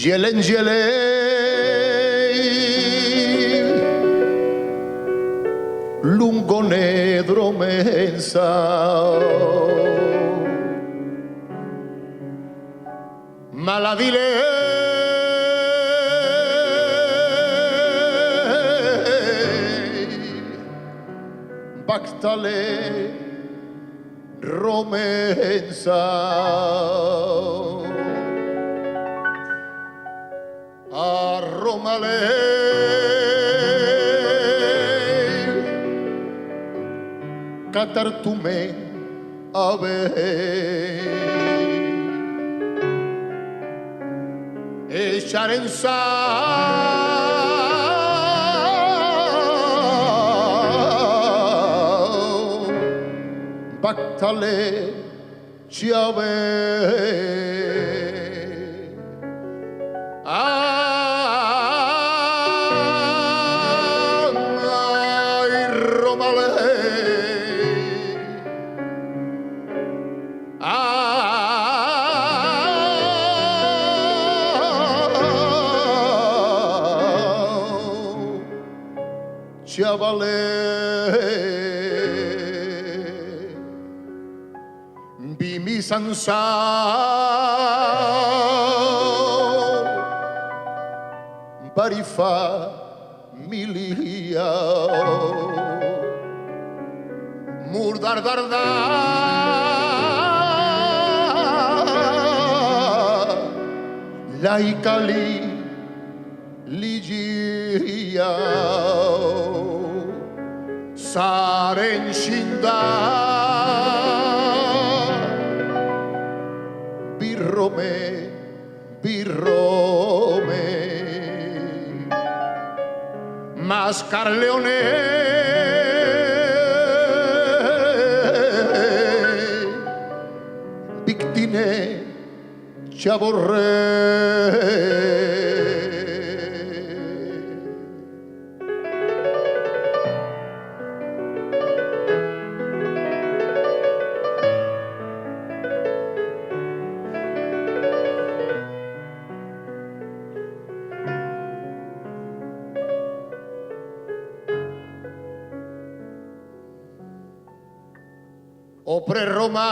Jelen lungo nedro mensa malavile bactale romensa a Romale catartume ave Echarensa bactale chiave Chavale bimi sansa barifa milia murdardarda laikali ligia Saren shinda birrome Mascarleone Victine Chaborre Opre Roma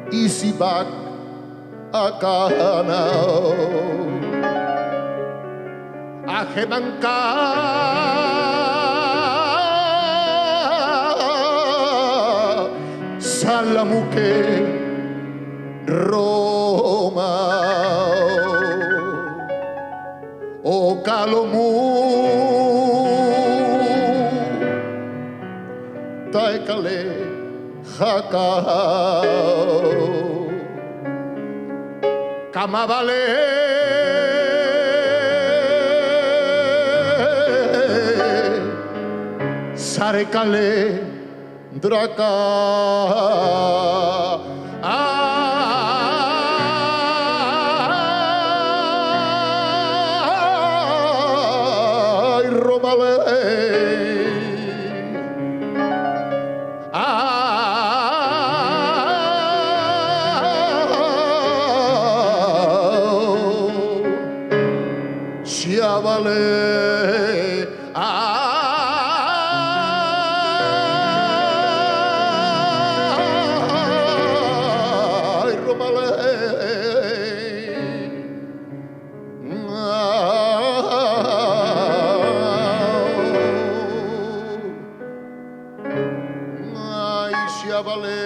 Isibak Akana Ajemanka Salamuke Roma O Calomu Taekale Hakao Kamavale Sarekale Draka Ay Romale Chiavale Ay Romale Ay Chiavale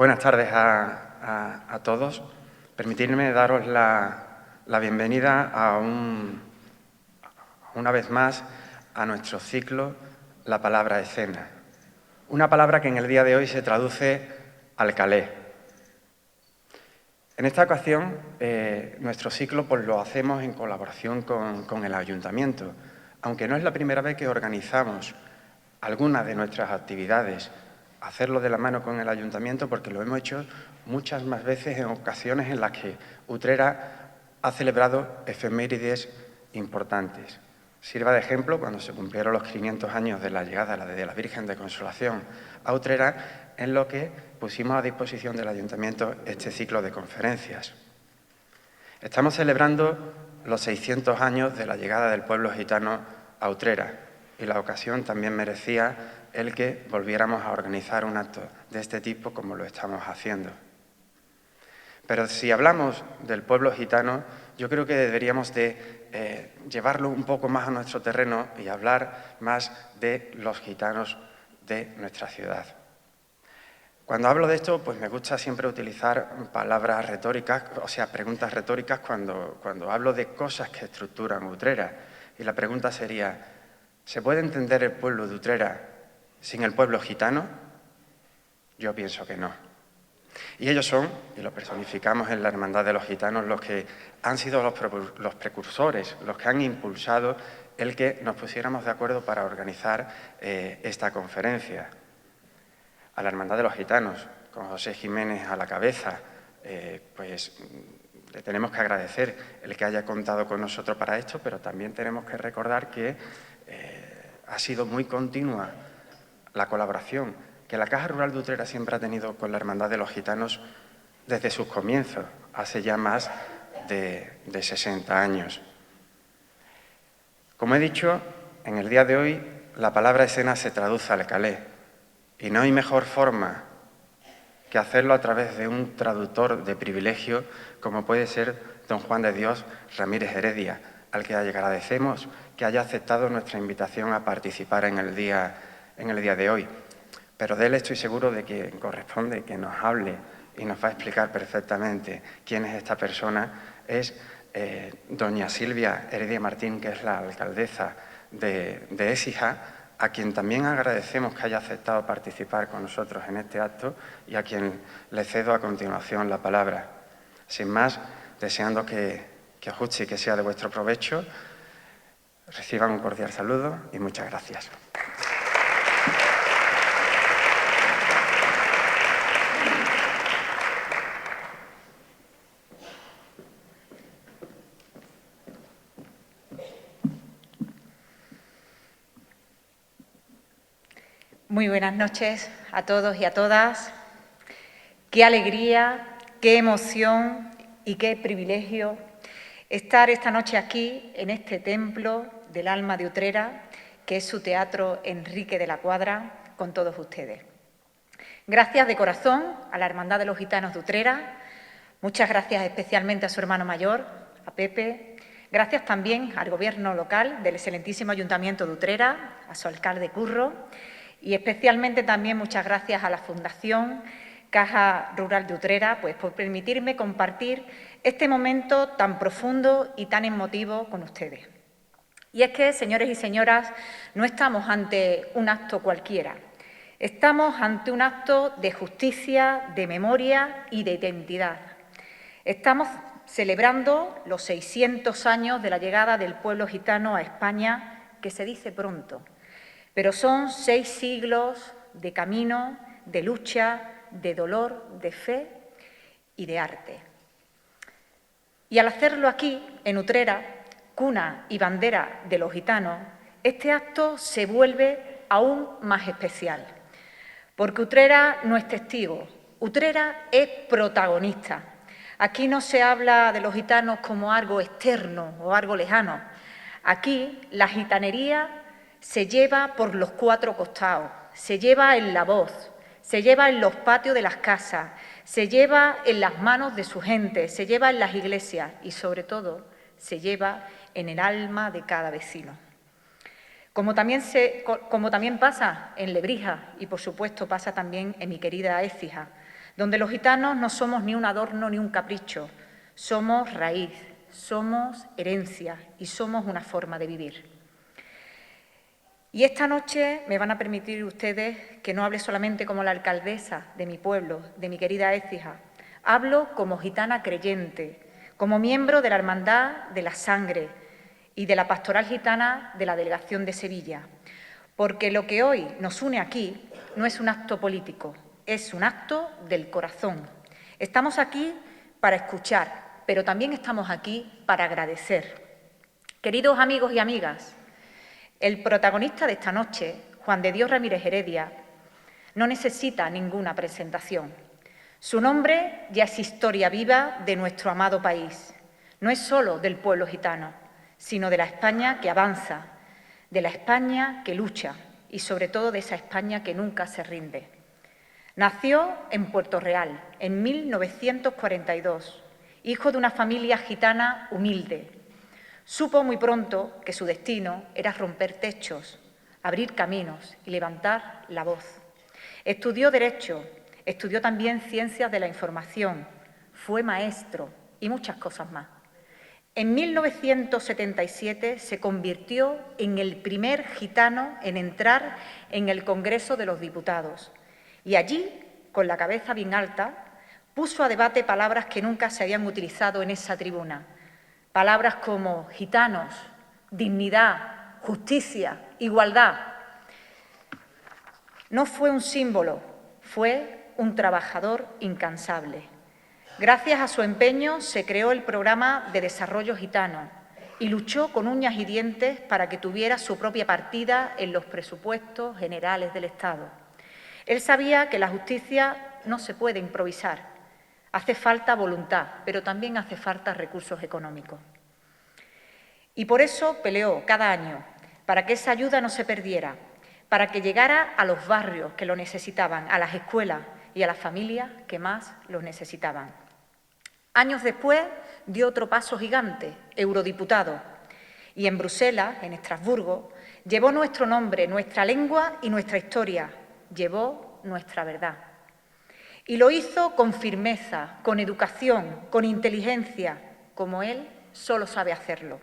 Buenas tardes a todos. Permitidme daros la bienvenida una vez más a nuestro ciclo La palabra escena. Una palabra que en el día de hoy se traduce al calé. En esta ocasión, nuestro ciclo pues, lo hacemos en colaboración con el Ayuntamiento, aunque no es la primera vez que organizamos algunas de nuestras actividades, hacerlo de la mano con el Ayuntamiento, porque lo hemos hecho muchas más veces en ocasiones en las que Utrera ha celebrado efemérides importantes. Sirva de ejemplo cuando se cumplieron los 500 años de la llegada de la Virgen de Consolación a Utrera, en lo que pusimos a disposición del Ayuntamiento este ciclo de conferencias. Estamos celebrando los 600 años de la llegada del pueblo gitano a Utrera y la ocasión también merecía el que volviéramos a organizar un acto de este tipo como lo estamos haciendo. Pero si hablamos del pueblo gitano, yo creo que deberíamos de llevarlo un poco más a nuestro terreno y hablar más de los gitanos de nuestra ciudad. Cuando hablo de esto, pues me gusta siempre utilizar palabras retóricas, o sea, preguntas retóricas cuando hablo de cosas que estructuran Utrera. Y la pregunta sería, ¿se puede entender el pueblo de Utrera sin el pueblo gitano? Yo pienso que no. Y ellos son, y lo personificamos en la Hermandad de los Gitanos, los que han sido los precursores, los que han impulsado el que nos pusiéramos de acuerdo para organizar esta conferencia. A la Hermandad de los Gitanos, con José Jiménez a la cabeza, pues le tenemos que agradecer el que haya contado con nosotros para esto, pero también tenemos que recordar que ha sido muy continua la colaboración que la Caja Rural de Utrera siempre ha tenido con la Hermandad de los Gitanos desde sus comienzos, hace ya más de 60 años. Como he dicho, en el día de hoy la palabra escena se traduce al calé y no hay mejor forma que hacerlo a través de un traductor de privilegio como puede ser don Juan de Dios Ramírez Heredia, al que agradecemos que haya aceptado nuestra invitación a participar en el día de hoy. Pero de él estoy seguro de que corresponde que nos hable y nos va a explicar perfectamente quién es esta persona. Es doña Silvia Heredia Martín, que es la alcaldesa de Écija, a quien también agradecemos que haya aceptado participar con nosotros en este acto y a quien le cedo a continuación la palabra. Sin más, deseando que os guste y que sea de vuestro provecho, reciban un cordial saludo y muchas gracias. Muy buenas noches a todos y a todas. Qué alegría, qué emoción y qué privilegio estar esta noche aquí en este templo del alma de Utrera, que es su teatro Enrique de la Cuadra, con todos ustedes. Gracias de corazón a la Hermandad de los Gitanos de Utrera, muchas gracias especialmente a su hermano mayor, a Pepe, gracias también al Gobierno local del excelentísimo Ayuntamiento de Utrera, a su alcalde Curro, y especialmente también muchas gracias a la Fundación Caja Rural de Utrera, pues por permitirme compartir este momento tan profundo y tan emotivo con ustedes. Y es que, señores y señoras, no estamos ante un acto cualquiera. Estamos ante un acto de justicia, de memoria y de identidad. Estamos celebrando los 600 años de la llegada del pueblo gitano a España, que se dice pronto. Pero son 6 siglos de camino, de lucha, de dolor, de fe y de arte. Y al hacerlo aquí, en Utrera, cuna y bandera de los gitanos, este acto se vuelve aún más especial. Porque Utrera no es testigo, Utrera es protagonista. Aquí no se habla de los gitanos como algo externo o algo lejano. Aquí la gitanería se lleva por los 4 costados, se lleva en la voz, se lleva en los patios de las casas, se lleva en las manos de su gente, se lleva en las iglesias y, sobre todo, se lleva en el alma de cada vecino. Como también pasa en Lebrija y, por supuesto, pasa también en mi querida Écija, donde los gitanos no somos ni un adorno ni un capricho, somos raíz, somos herencia y somos una forma de vivir. Y esta noche me van a permitir ustedes que no hable solamente como la alcaldesa de mi pueblo, de mi querida Écija. Hablo como gitana creyente, como miembro de la Hermandad de la Sangre y de la Pastoral Gitana de la Delegación de Sevilla, porque lo que hoy nos une aquí no es un acto político, es un acto del corazón. Estamos aquí para escuchar, pero también estamos aquí para agradecer. Queridos amigos y amigas, el protagonista de esta noche, Juan de Dios Ramírez Heredia, no necesita ninguna presentación. Su nombre ya es historia viva de nuestro amado país. No es solo del pueblo gitano, sino de la España que avanza, de la España que lucha y, sobre todo, de esa España que nunca se rinde. Nació en Puerto Real en 1942, hijo de una familia gitana humilde. Supo muy pronto que su destino era romper techos, abrir caminos y levantar la voz. Estudió Derecho, estudió también Ciencias de la Información, fue maestro y muchas cosas más. En 1977 se convirtió en el primer gitano en entrar en el Congreso de los Diputados y allí, con la cabeza bien alta, puso a debate palabras que nunca se habían utilizado en esa tribuna. Palabras como gitanos, dignidad, justicia, igualdad. No fue un símbolo, fue un trabajador incansable. Gracias a su empeño se creó el Programa de Desarrollo Gitano y luchó con uñas y dientes para que tuviera su propia partida en los presupuestos generales del Estado. Él sabía que la justicia no se puede improvisar. Hace falta voluntad, pero también hace falta recursos económicos. Y por eso peleó cada año, para que esa ayuda no se perdiera, para que llegara a los barrios que lo necesitaban, a las escuelas y a las familias que más lo necesitaban. Años después dio otro paso gigante, eurodiputado, y en Bruselas, en Estrasburgo, llevó nuestro nombre, nuestra lengua y nuestra historia, llevó nuestra verdad. Y lo hizo con firmeza, con educación, con inteligencia, como él solo sabe hacerlo.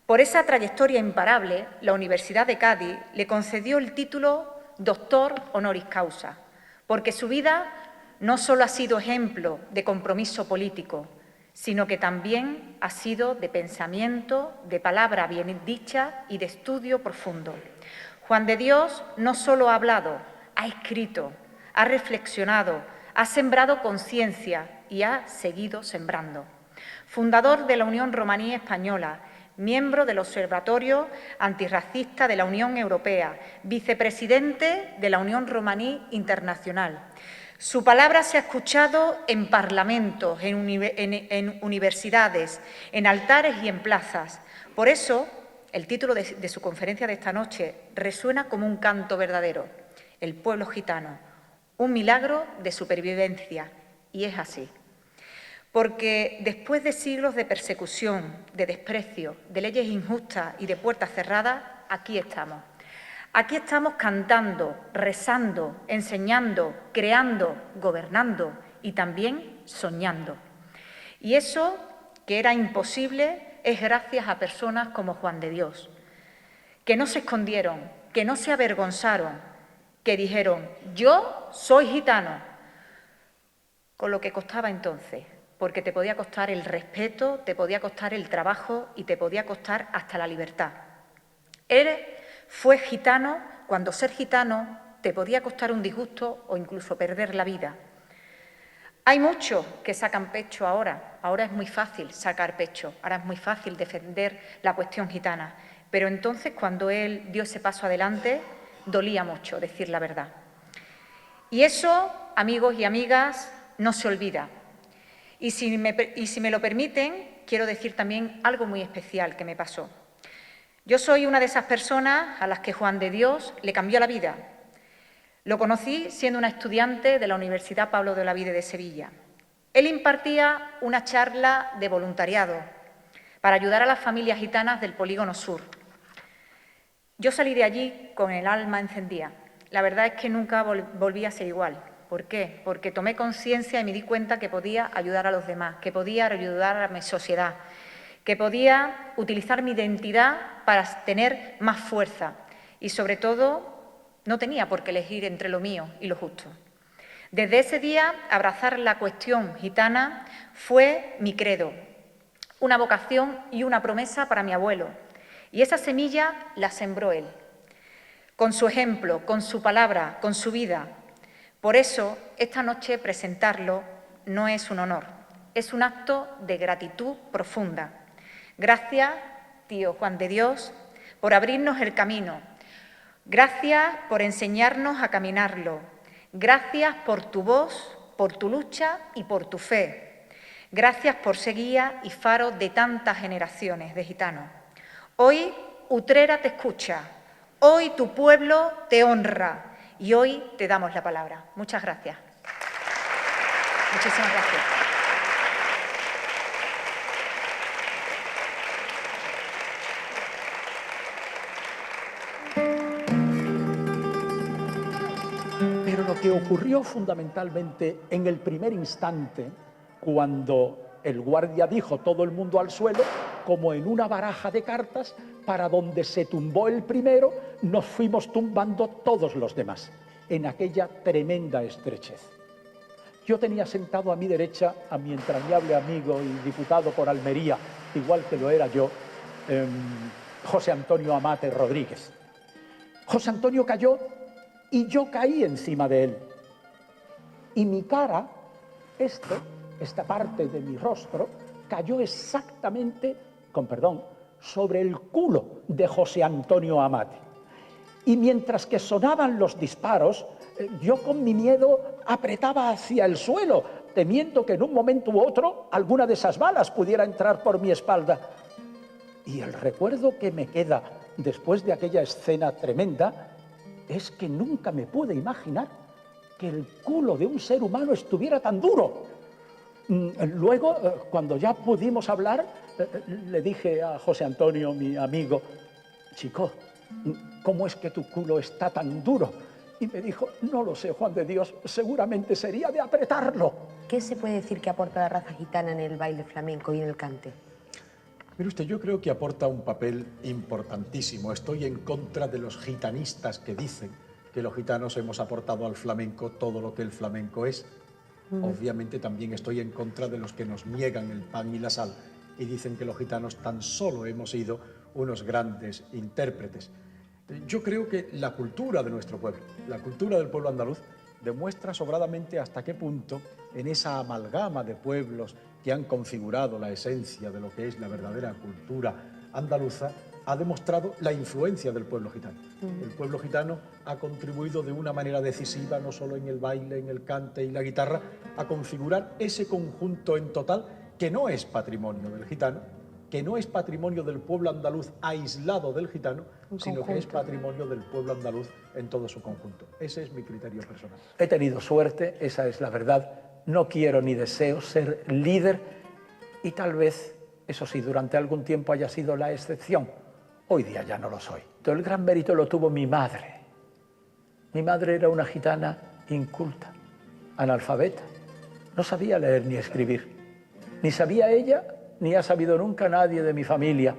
Por esa trayectoria imparable, la Universidad de Cádiz le concedió el título Doctor Honoris Causa, porque su vida no solo ha sido ejemplo de compromiso político, sino que también ha sido de pensamiento, de palabra bien dicha y de estudio profundo. Juan de Dios no solo ha hablado, ha escrito, ha reflexionado, ha sembrado conciencia y ha seguido sembrando. Fundador de la Unión Romaní Española, miembro del Observatorio Antirracista de la Unión Europea, vicepresidente de la Unión Romaní Internacional. Su palabra se ha escuchado en parlamentos, en universidades, en altares y en plazas. Por eso, el título de su conferencia de esta noche resuena como un canto verdadero. El pueblo gitano, un milagro de supervivencia, y es así. Porque después de siglos de persecución, de desprecio, de leyes injustas y de puertas cerradas, aquí estamos. Aquí estamos cantando, rezando, enseñando, creando, gobernando y también soñando. Y eso, que era imposible, es gracias a personas como Juan de Dios, que no se escondieron, que no se avergonzaron, que dijeron, yo soy gitano, con lo que costaba entonces, porque te podía costar el respeto, te podía costar el trabajo y te podía costar hasta la libertad. Él fue gitano cuando ser gitano te podía costar un disgusto o incluso perder la vida. Hay muchos que sacan pecho ahora es muy fácil sacar pecho, ahora es muy fácil defender la cuestión gitana, pero entonces cuando él dio ese paso adelante, dolía mucho decir la verdad. Y eso, amigos y amigas, no se olvida. Y si me lo permiten, quiero decir también algo muy especial que me pasó. Yo soy una de esas personas a las que Juan de Dios le cambió la vida. Lo conocí siendo una estudiante de la Universidad Pablo de Olavide de Sevilla. Él impartía una charla de voluntariado para ayudar a las familias gitanas del Polígono Sur. Yo salí de allí con el alma encendida. La verdad es que nunca volví a ser igual. ¿Por qué? Porque tomé conciencia y me di cuenta que podía ayudar a los demás, que podía ayudar a mi sociedad, que podía utilizar mi identidad para tener más fuerza y, sobre todo, no tenía por qué elegir entre lo mío y lo justo. Desde ese día, abrazar la cuestión gitana fue mi credo, una vocación y una promesa para mi abuelo. Y esa semilla la sembró él, con su ejemplo, con su palabra, con su vida. Por eso, esta noche presentarlo no es un honor, es un acto de gratitud profunda. Gracias, tío Juan de Dios, por abrirnos el camino. Gracias por enseñarnos a caminarlo. Gracias por tu voz, por tu lucha y por tu fe. Gracias por ser guía y faro de tantas generaciones de gitanos. Hoy Utrera te escucha, hoy tu pueblo te honra y hoy te damos la palabra. Muchas gracias. Muchísimas gracias. Pero lo que ocurrió fundamentalmente en el primer instante, cuando el guardia dijo todo el mundo al suelo, como en una baraja de cartas, para donde se tumbó el primero, nos fuimos tumbando todos los demás, en aquella tremenda estrechez. Yo tenía sentado a mi derecha a mi entrañable amigo y diputado por Almería, igual que lo era yo, José Antonio Amate Rodríguez. José Antonio cayó y yo caí encima de él. Y mi cara, esta parte de mi rostro, cayó exactamente, con perdón, sobre el culo de José Antonio Amate. Y mientras que sonaban los disparos, yo con mi miedo apretaba hacia el suelo, temiendo que en un momento u otro alguna de esas balas pudiera entrar por mi espalda. Y el recuerdo que me queda después de aquella escena tremenda es que nunca me pude imaginar que el culo de un ser humano estuviera tan duro. Luego, cuando ya pudimos hablar, le dije a José Antonio, mi amigo, chico, ¿cómo es que tu culo está tan duro? Y me dijo, no lo sé, Juan de Dios, seguramente sería de apretarlo. ¿Qué se puede decir que aporta la raza gitana en el baile flamenco y en el cante? Mire usted, yo creo que aporta un papel importantísimo. Estoy en contra de los gitanistas que dicen que los gitanos hemos aportado al flamenco todo lo que el flamenco es. Obviamente también estoy en contra de los que nos niegan el pan y la sal y dicen que los gitanos tan solo hemos sido unos grandes intérpretes. Yo creo que la cultura de nuestro pueblo, la cultura del pueblo andaluz, demuestra sobradamente hasta qué punto en esa amalgama de pueblos que han configurado la esencia de lo que es la verdadera cultura andaluza, ha demostrado la influencia del pueblo gitano. El pueblo gitano ha contribuido de una manera decisiva, no solo en el baile, en el cante y la guitarra, a configurar ese conjunto en total que no es patrimonio del gitano, que no es patrimonio del pueblo andaluz aislado del gitano, sino que es patrimonio del pueblo andaluz en todo su conjunto. Ese es mi criterio personal. He tenido suerte, esa es la verdad. No quiero ni deseo ser líder y tal vez, eso sí, durante algún tiempo haya sido la excepción. Hoy día ya no lo soy. Todo el gran mérito lo tuvo mi madre. Mi madre era una gitana inculta, analfabeta. No sabía leer ni escribir. Ni sabía ella, ni ha sabido nunca nadie de mi familia.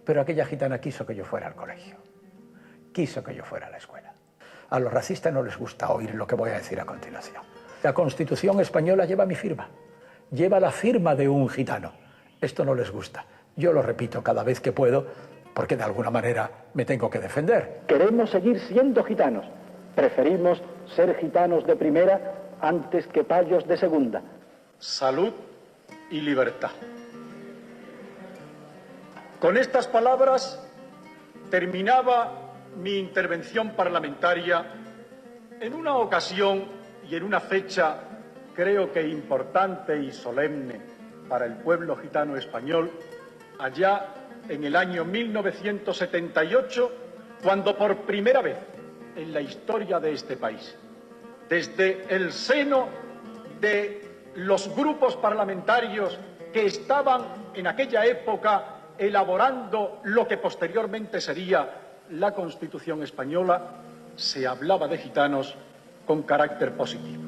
Pero aquella gitana quiso que yo fuera al colegio. Quiso que yo fuera a la escuela. A los racistas no les gusta oír lo que voy a decir a continuación. La Constitución española lleva mi firma. Lleva la firma de un gitano. Esto no les gusta. Yo lo repito cada vez que puedo, porque de alguna manera me tengo que defender. Queremos seguir siendo gitanos. Preferimos ser gitanos de primera antes que payos de segunda. Salud y libertad. Con estas palabras terminaba mi intervención parlamentaria en una ocasión y en una fecha creo que importante y solemne para el pueblo gitano español, allá en el año 1978, cuando por primera vez en la historia de este país, desde el seno de los grupos parlamentarios que estaban en aquella época elaborando lo que posteriormente sería la Constitución española, se hablaba de gitanos con carácter positivo.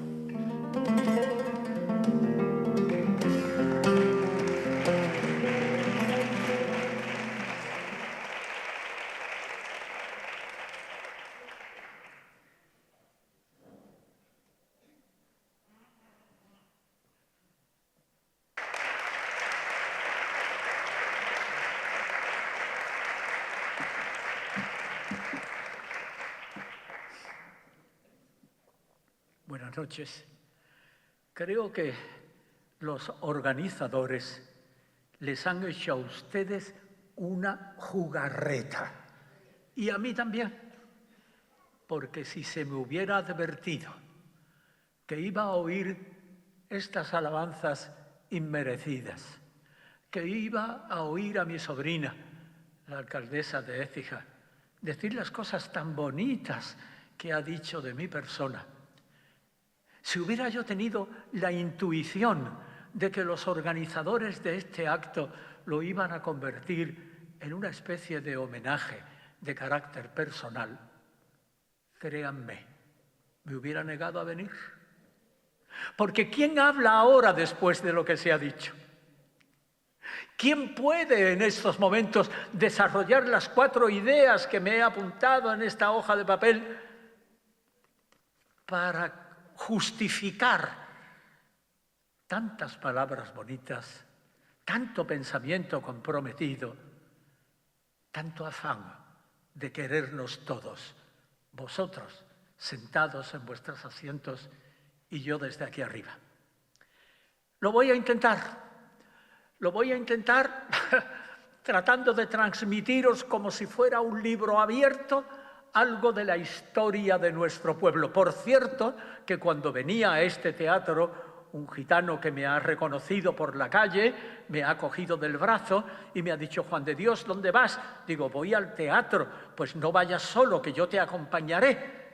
Buenas noches. Creo que los organizadores les han hecho a ustedes una jugarreta. Y a mí también. Porque si se me hubiera advertido que iba a oír estas alabanzas inmerecidas, que iba a oír a mi sobrina, la alcaldesa de Écija, decir las cosas tan bonitas que ha dicho de mi persona, si hubiera yo tenido la intuición de que los organizadores de este acto lo iban a convertir en una especie de homenaje de carácter personal, créanme, me hubiera negado a venir. Porque ¿quién habla ahora después de lo que se ha dicho? ¿Quién puede en estos momentos desarrollar las 4 ideas que me he apuntado en esta hoja de papel para justificar tantas palabras bonitas, tanto pensamiento comprometido, tanto afán de querernos todos, vosotros sentados en vuestros asientos y yo desde aquí arriba? Lo voy a intentar tratando de transmitiros como si fuera un libro abierto algo de la historia de nuestro pueblo. Por cierto, que cuando venía a este teatro, un gitano que me ha reconocido por la calle, me ha cogido del brazo y me ha dicho: Juan de Dios, ¿dónde vas? Digo, voy al teatro. Pues no vayas solo, que yo te acompañaré.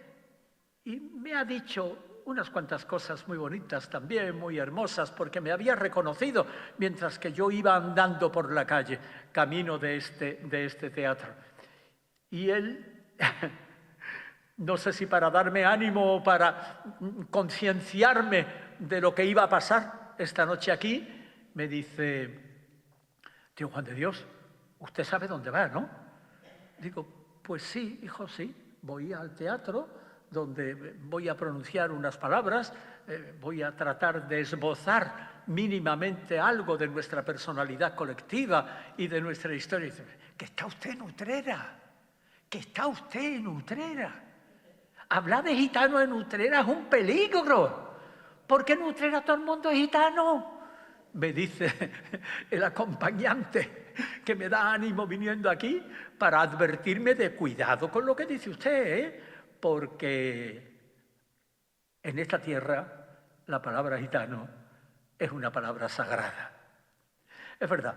Y me ha dicho unas cuantas cosas muy bonitas también, muy hermosas, porque me había reconocido mientras que yo iba andando por la calle, camino de este teatro. Y él, no sé si para darme ánimo o para concienciarme de lo que iba a pasar esta noche aquí, me dice: tío Juan de Dios, usted sabe dónde va, ¿no? Digo, pues sí, hijo, sí, voy al teatro donde voy a pronunciar unas palabras, voy a tratar de esbozar mínimamente algo de nuestra personalidad colectiva y de nuestra historia. Y dice: que está usted en Utrera, que está usted en Utrera. Hablar de gitano en Utrera es un peligro, porque en Utrera todo el mundo es gitano. Me dice el acompañante, que me da ánimo viniendo aquí, para advertirme de cuidado con lo que dice usted, porque en esta tierra la palabra gitano es una palabra sagrada. Es verdad,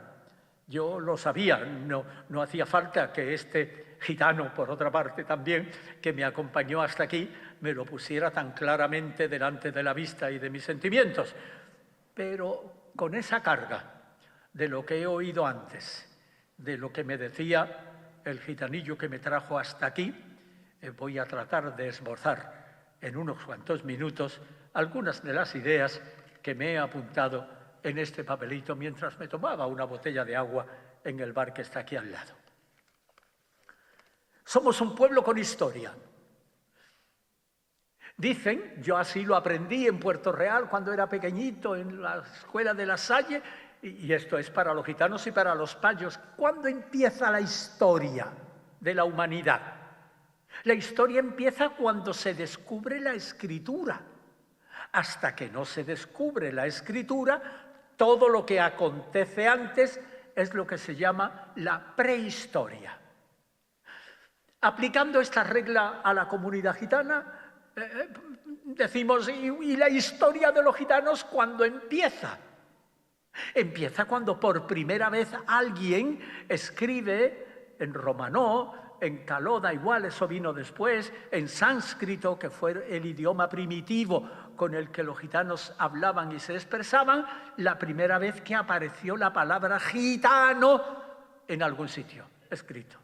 yo lo sabía, no hacía falta que este gitano, por otra parte también, que me acompañó hasta aquí, me lo pusiera tan claramente delante de la vista y de mis sentimientos. Pero con esa carga de lo que he oído antes, de lo que me decía el gitanillo que me trajo hasta aquí, voy a tratar de esbozar en unos cuantos minutos algunas de las ideas que me he apuntado en este papelito mientras me tomaba una botella de agua en el bar que está aquí al lado. Somos un pueblo con historia. Dicen, yo así lo aprendí en Puerto Real cuando era pequeñito en la escuela de La Salle, y esto es para los gitanos y para los payos. ¿Cuándo empieza la historia de la humanidad? La historia empieza cuando se descubre la escritura. Hasta que no se descubre la escritura, todo lo que acontece antes es lo que se llama la prehistoria. Aplicando esta regla a la comunidad gitana, decimos, ¿y la historia de los gitanos cuándo empieza? Empieza cuando por primera vez alguien escribe en romanó, en caló, da igual, eso vino después, en sánscrito, que fue el idioma primitivo con el que los gitanos hablaban y se expresaban, la primera vez que apareció la palabra gitano en algún sitio escrito.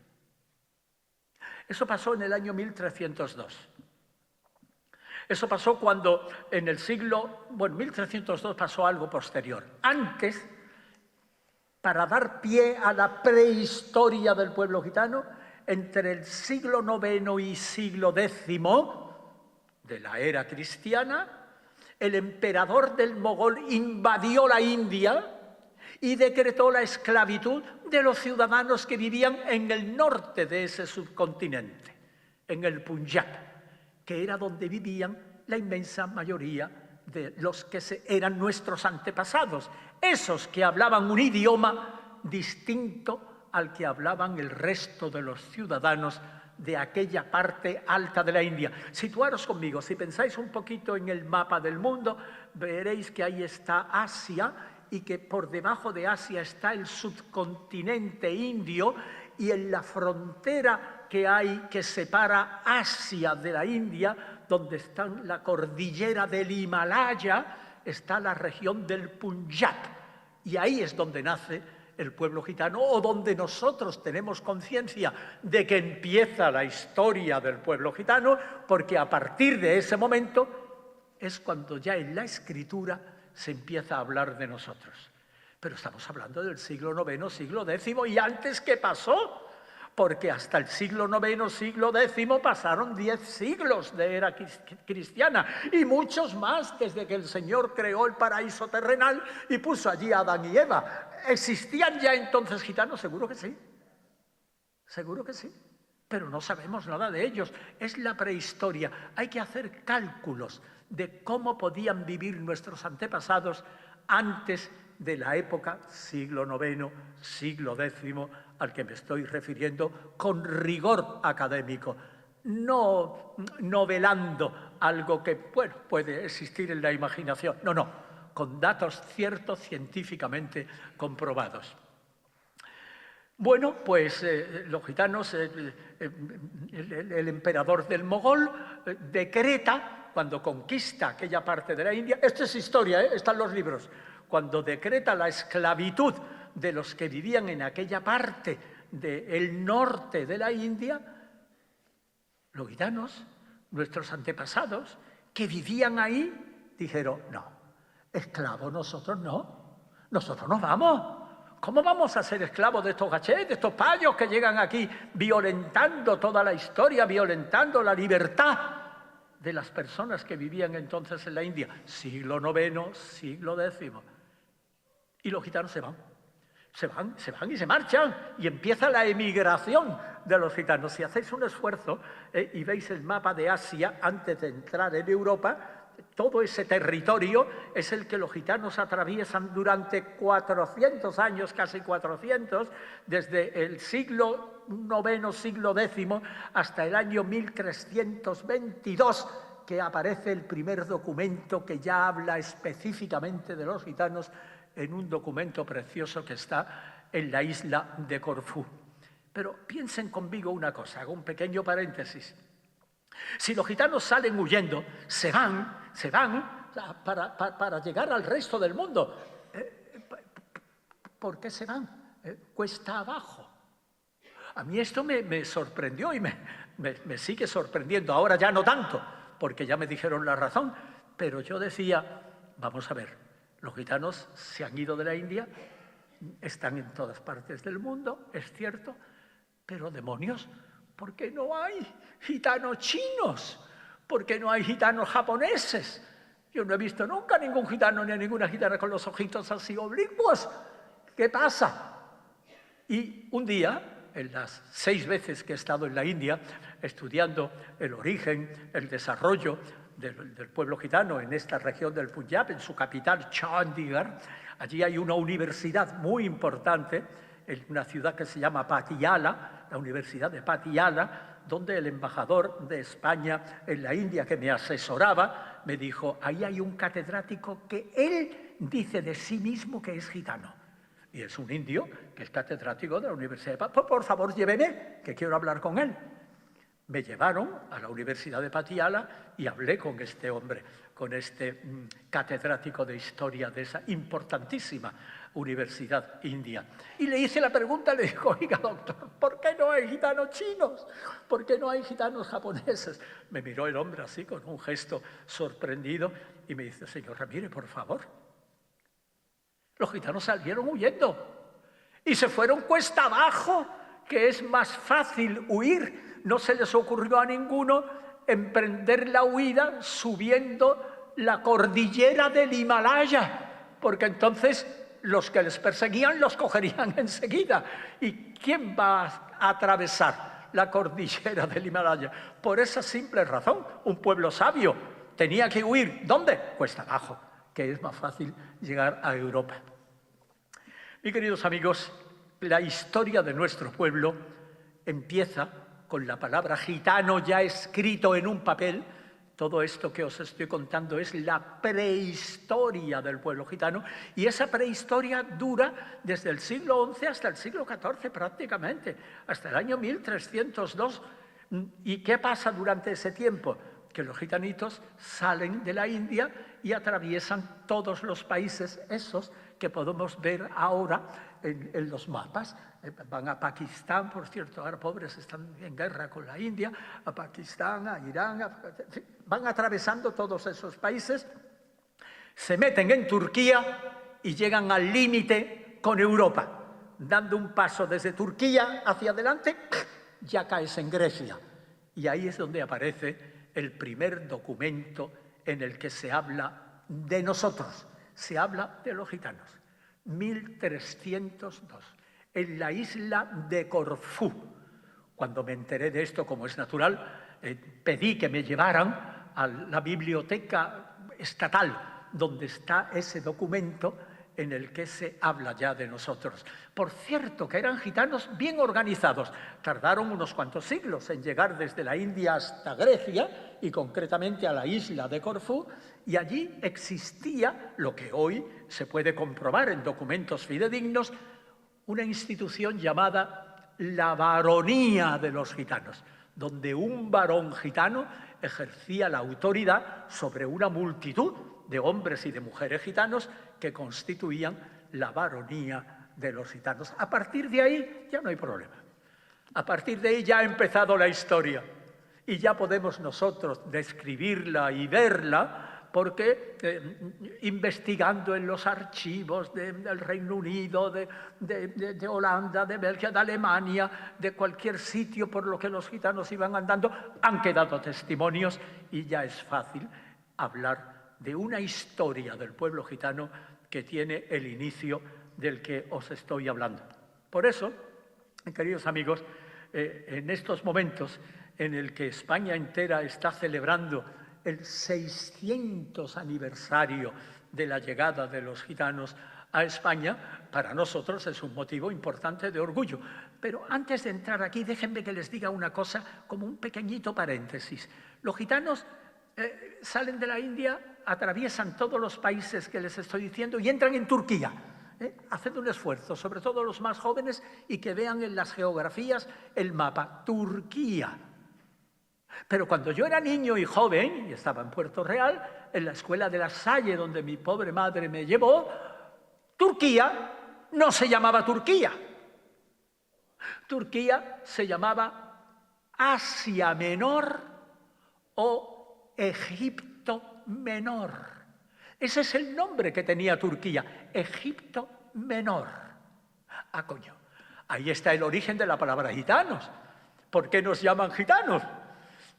Eso pasó en el año 1302. Eso pasó cuando en el siglo, 1302 pasó algo posterior. Antes, para dar pie a la prehistoria del pueblo gitano, entre el siglo IX y siglo X de la era cristiana, el emperador del Mogol invadió la India y decretó la esclavitud de los ciudadanos que vivían en el norte de ese subcontinente, en el Punjab, que era donde vivían la inmensa mayoría de los que eran nuestros antepasados, esos que hablaban un idioma distinto al que hablaban el resto de los ciudadanos de aquella parte alta de la India. Situaros conmigo, si pensáis un poquito en el mapa del mundo, veréis que ahí está Asia y que por debajo de Asia está el subcontinente indio, y en la frontera que hay que separa Asia de la India, donde está la cordillera del Himalaya, está la región del Punjab. Y ahí es donde nace el pueblo gitano, o donde nosotros tenemos conciencia de que empieza la historia del pueblo gitano, porque a partir de ese momento es cuando ya en la escritura se empieza a hablar de nosotros. Pero estamos hablando del siglo IX, siglo X, ¿y antes qué pasó? Porque hasta el siglo IX, siglo X, pasaron 10 siglos de era cristiana, y muchos más desde que el Señor creó el paraíso terrenal y puso allí a Adán y Eva. ¿Existían ya entonces gitanos? Seguro que sí. Seguro que sí. Pero no sabemos nada de ellos. Es la prehistoria. Hay que hacer cálculos de cómo podían vivir nuestros antepasados antes de la época siglo IX, siglo X, al que me estoy refiriendo con rigor académico, no novelando algo que puede existir en la imaginación, no, con datos ciertos, científicamente comprobados. Bueno, pues los gitanos, el emperador del Mogol decreta, cuando conquista aquella parte de la India, esto es historia, están los libros, cuando decreta la esclavitud de los que vivían en aquella parte del norte de la India, los gitanos, nuestros antepasados, que vivían ahí, dijeron, no, esclavos nosotros nos vamos. ¿Cómo vamos a ser esclavos de estos gachés, de estos payos que llegan aquí violentando toda la historia, violentando la libertad de las personas que vivían entonces en la India? Siglo IX, siglo X. Y los gitanos se van y se marchan, y empieza la emigración de los gitanos. Si hacéis un esfuerzo y veis el mapa de Asia antes de entrar en Europa, todo ese territorio es el que los gitanos atraviesan durante 400 años, casi 400, desde el siglo IX, siglo X, hasta el año 1322, que aparece el primer documento que ya habla específicamente de los gitanos, en un documento precioso que está en la isla de Corfú. Pero piensen conmigo una cosa, hago un pequeño paréntesis. Si los gitanos salen huyendo, se van para llegar al resto del mundo. ¿Por qué se van? Cuesta abajo. A mí esto me sorprendió y me sigue sorprendiendo. Ahora ya no tanto, porque ya me dijeron la razón. Pero yo decía, vamos a ver, los gitanos se han ido de la India, están en todas partes del mundo, es cierto, pero demonios, ¿por qué no hay gitanos chinos? ¿Por qué no hay gitanos japoneses? Yo no he visto nunca ningún gitano ni a ninguna gitana con los ojitos así oblicuos. ¿Qué pasa? Y un día, en las 6 veces que he estado en la India, estudiando el origen, el desarrollo del pueblo gitano en esta región del Punjab, en su capital, Chandigarh, allí hay una universidad muy importante, en una ciudad que se llama Patiala, la Universidad de Patiala, donde el embajador de España en la India, que me asesoraba, me dijo, ahí hay un catedrático que él dice de sí mismo que es gitano. Y es un indio que es catedrático de la Universidad de Patiala. Por favor, lléveme, que quiero hablar con él. Me llevaron a la Universidad de Patiala y hablé con este hombre, con este catedrático de historia de esa importantísima universidad india. Y le hice la pregunta, le dijo, oiga, doctor, ¿por qué no hay gitanos chinos? ¿Por qué no hay gitanos japoneses? Me miró el hombre así, con un gesto sorprendido, y me dice, señor Ramírez, por favor. Los gitanos salieron huyendo y se fueron cuesta abajo, que es más fácil huir. No se les ocurrió a ninguno emprender la huida subiendo la cordillera del Himalaya, porque entonces los que les perseguían los cogerían enseguida. ¿Y quién va a atravesar la cordillera del Himalaya? Por esa simple razón, un pueblo sabio tenía que huir. ¿Dónde? Cuesta abajo, que es más fácil llegar a Europa. Mis queridos amigos, la historia de nuestro pueblo empieza con la palabra gitano ya escrito en un papel. Todo esto que os estoy contando es la prehistoria del pueblo gitano, y esa prehistoria dura desde el siglo XI hasta el siglo XIV prácticamente, hasta el año 1302. ¿Y qué pasa durante ese tiempo? Que los gitanitos salen de la India y atraviesan todos los países esos que podemos ver ahora en los mapas. Van a Pakistán, por cierto, ahora pobres están en guerra con la India, a Pakistán, a Irán, van atravesando todos esos países, se meten en Turquía y llegan al límite con Europa. Dando un paso desde Turquía hacia adelante, ya caes en Grecia. Y ahí es donde aparece el primer documento en el que se habla de nosotros, se habla de los gitanos. 1302, en la isla de Corfú. Cuando me enteré de esto, como es natural, pedí que me llevaran a la biblioteca estatal, donde está ese documento en el que se habla ya de nosotros. Por cierto, que eran gitanos bien organizados. Tardaron unos cuantos siglos en llegar desde la India hasta Grecia, y concretamente a la isla de Corfú, y allí existía, lo que hoy se puede comprobar en documentos fidedignos, una institución llamada la baronía de los gitanos, donde un varón gitano ejercía la autoridad sobre una multitud de hombres y de mujeres gitanos que constituían la baronía de los gitanos. A partir de ahí ya no hay problema. A partir de ahí ya ha empezado la historia y ya podemos nosotros describirla y verla, porque investigando en los archivos del Reino Unido, de Holanda, de Bélgica, de Alemania, de cualquier sitio por lo que los gitanos iban andando, han quedado testimonios y ya es fácil hablar de una historia del pueblo gitano que tiene el inicio del que os estoy hablando. Por eso, queridos amigos, en estos momentos en el que España entera está celebrando el 600 aniversario de la llegada de los gitanos a España, para nosotros es un motivo importante de orgullo. Pero antes de entrar aquí, déjenme que les diga una cosa como un pequeñito paréntesis. Los gitanos salen de la India, atraviesan todos los países que les estoy diciendo y entran en Turquía. Haced un esfuerzo, sobre todo los más jóvenes, y que vean en las geografías el mapa. Turquía. Pero cuando yo era niño y joven, y estaba en Puerto Real, en la escuela de La Salle, donde mi pobre madre me llevó, Turquía no se llamaba Turquía. Turquía se llamaba Asia Menor o Egipto Menor. Ese es el nombre que tenía Turquía, Egipto Menor. Ah, coño, ahí está el origen de la palabra gitanos. ¿Por qué nos llaman gitanos?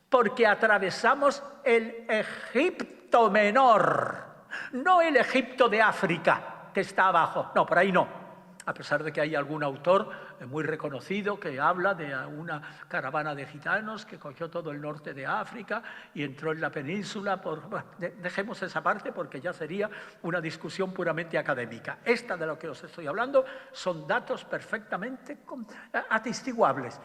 Porque atravesamos el Egipto Menor, no el Egipto de África, que está abajo. No, por ahí no. A pesar de que hay algún autor muy reconocido que habla de una caravana de gitanos que cogió todo el norte de África y entró en la península. Bueno, dejemos esa parte porque ya sería una discusión puramente académica. Esta de lo que os estoy hablando son datos perfectamente atestiguables.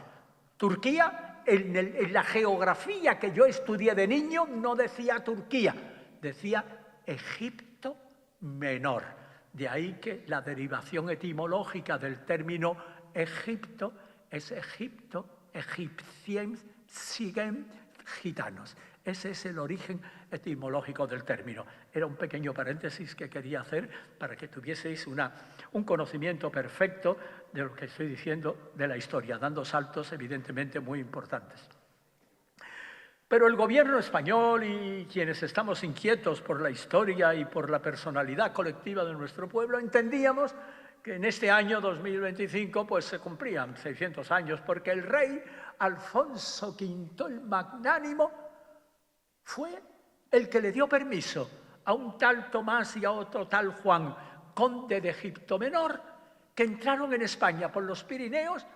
Turquía, en la geografía que yo estudié de niño, no decía Turquía, decía Egipto Menor. De ahí que la derivación etimológica del término Egipto es Egipto, Egipcien, siguen gitanos. Ese es el origen etimológico del término. Era un pequeño paréntesis que quería hacer para que tuvieseis un conocimiento perfecto de lo que estoy diciendo de la historia, dando saltos evidentemente muy importantes. Pero el gobierno español y quienes estamos inquietos por la historia y por la personalidad colectiva de nuestro pueblo, entendíamos que en este año 2025 pues se cumplían 600 años, porque el rey Alfonso V el Magnánimo fue el que le dio permiso a un tal Tomás y a otro tal Juan, conde de Egipto Menor, que entraron en España por los Pirineos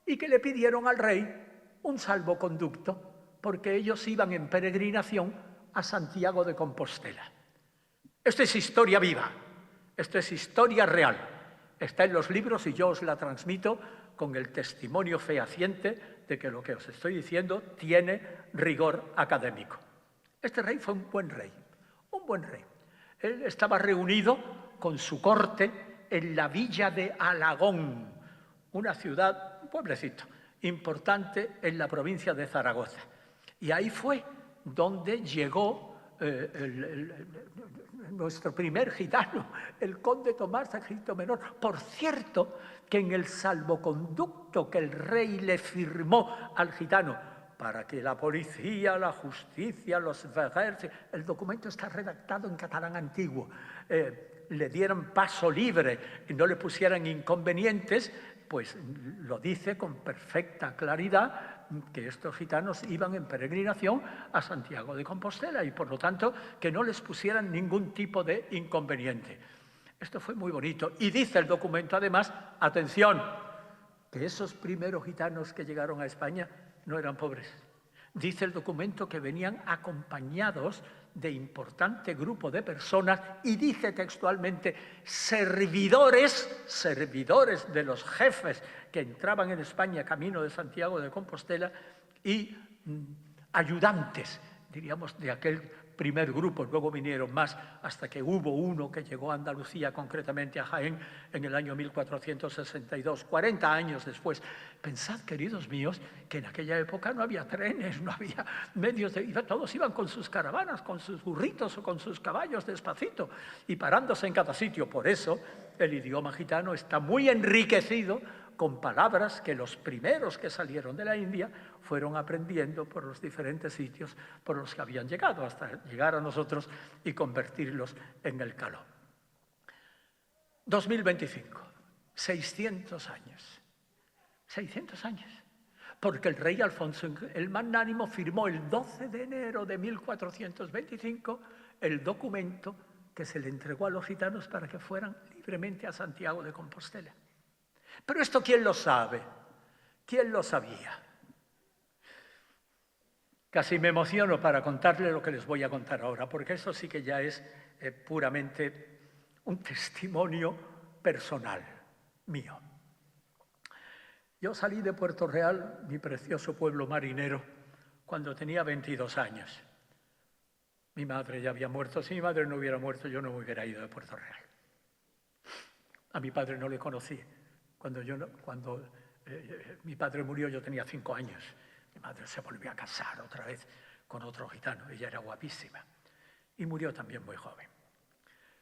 y que le pidieron al rey un salvoconducto, porque ellos iban en peregrinación a Santiago de Compostela. Esto es historia viva, esto es historia real. Está en los libros y yo os la transmito con el testimonio fehaciente de que lo que os estoy diciendo tiene rigor académico. Este rey fue un buen rey, un buen rey. Él estaba reunido con su corte en la villa de Alagón, una ciudad, un pueblecito, importante en la provincia de Zaragoza. Y ahí fue donde llegó nuestro primer gitano, el conde Tomás de Egipto Menor. Por cierto, que en el salvoconducto que el rey le firmó al gitano para que la policía, la justicia, los veguers, el documento está redactado en catalán antiguo, le dieran paso libre y no le pusieran inconvenientes, pues lo dice con perfecta claridad que estos gitanos iban en peregrinación a Santiago de Compostela y por lo tanto que no les pusieran ningún tipo de inconveniente. Esto fue muy bonito y dice el documento además, atención, que esos primeros gitanos que llegaron a España no eran pobres. Dice el documento que venían acompañados de importante grupo de personas y dice textualmente servidores de los jefes que entraban en España camino de Santiago de Compostela y ayudantes, diríamos, de aquel primer grupo. Luego vinieron más hasta que hubo uno que llegó a Andalucía, concretamente a Jaén, en el año 1462, 40 años después. Pensad, queridos míos, que en aquella época no había trenes, no había medios de... Todos iban con sus caravanas, con sus burritos o con sus caballos despacito y parándose en cada sitio. Por eso el idioma gitano está muy enriquecido con palabras que los primeros que salieron de la India fueron aprendiendo por los diferentes sitios por los que habían llegado, hasta llegar a nosotros y convertirlos en el caló. 2025, 600 años. 600 años. Porque el rey Alfonso el Magnánimo firmó el 12 de enero de 1425 el documento que se le entregó a los gitanos para que fueran libremente a Santiago de Compostela. Pero esto, ¿quién lo sabe? ¿Quién lo sabía? Casi me emociono para contarle lo que les voy a contar ahora, porque eso sí que ya es puramente un testimonio personal mío. Yo salí de Puerto Real, mi precioso pueblo marinero, cuando tenía 22 años. Mi madre ya había muerto. Si mi madre no hubiera muerto, yo no me hubiera ido de Puerto Real. A mi padre no le conocí. Cuando mi padre murió yo tenía 5 años. Mi madre se volvió a casar otra vez con otro gitano. Ella era guapísima. Y murió también muy joven.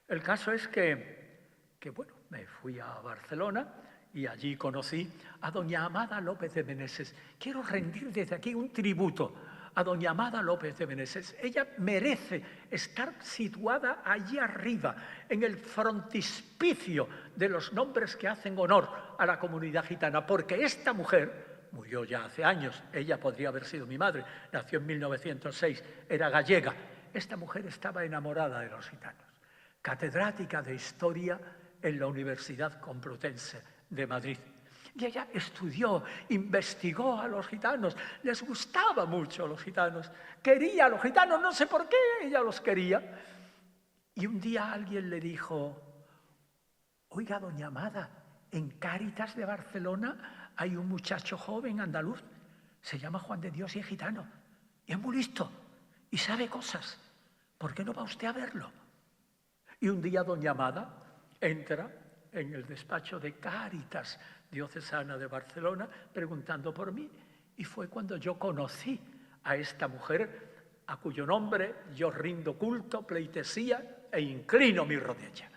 El caso es que bueno, me fui a Barcelona y allí conocí a doña Amada López de Meneses. Quiero rendir desde aquí un tributo a doña Amada López de Meneses. Ella merece estar situada allí arriba, en el frontispicio de los nombres que hacen honor a la comunidad gitana, porque esta mujer murió ya hace años, ella podría haber sido mi madre, nació en 1906, era gallega. Esta mujer estaba enamorada de los gitanos, catedrática de Historia en la Universidad Complutense de Madrid. Y ella estudió, investigó a los gitanos, les gustaba mucho a los gitanos, quería a los gitanos, no sé por qué ella los quería. Y un día alguien le dijo, oiga, doña Amada, en Cáritas de Barcelona hay un muchacho joven andaluz, se llama Juan de Dios y es gitano, y es muy listo, y sabe cosas, ¿por qué no va usted a verlo? Y un día doña Amada entra en el despacho de Cáritas diocesana de Barcelona preguntando por mí Y fue cuando yo conocí a esta mujer a cuyo nombre yo rindo culto, pleitesía e inclino mi rodilla.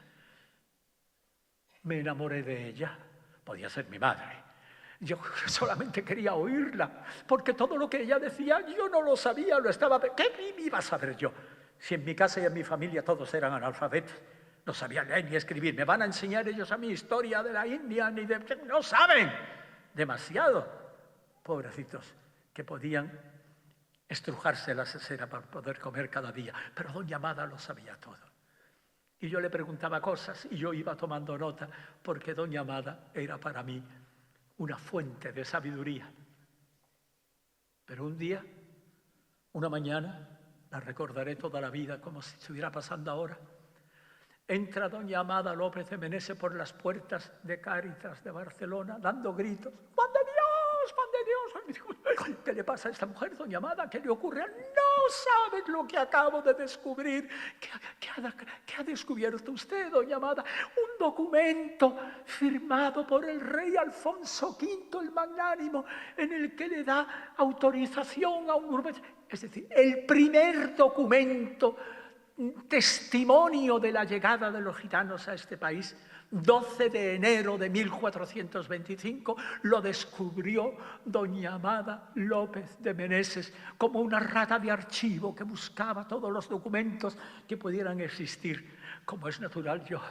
Me enamoré de ella. Podía ser mi madre. Yo solamente quería oírla, porque todo lo que ella decía yo no lo sabía, lo estaba... ¿Qué iba a saber yo? Si en mi casa y en mi familia todos eran analfabetos, no sabían leer ni escribir. ¿Me van a enseñar ellos a mí historia de la India? Ni de... No saben demasiado. Pobrecitos, que podían estrujarse la sesera para poder comer cada día. Pero doña Amada lo sabía todo. Y yo le preguntaba cosas y yo iba tomando nota, porque doña Amada era para mí una fuente de sabiduría. Pero un día, una mañana, la recordaré toda la vida como si estuviera pasando ahora, entra doña Amada López de Meneses por las puertas de Cáritas de Barcelona, dando gritos: ¡Juan de Dios! ¡Juan de Dios! ¿Qué le pasa a esta mujer, doña Amada? ¿Qué le ocurre? No sabes lo que acabo de descubrir. ¿Qué ha descubierto usted, doña Amada? Un documento firmado por el rey Alfonso V el Magnánimo, en el que le da autorización a un grupo. Es decir, el primer documento, testimonio de la llegada de los gitanos a este país, 12 de enero de 1425, lo descubrió doña Amada López de Meneses como una rata de archivo que buscaba todos los documentos que pudieran existir. Como es natural, yo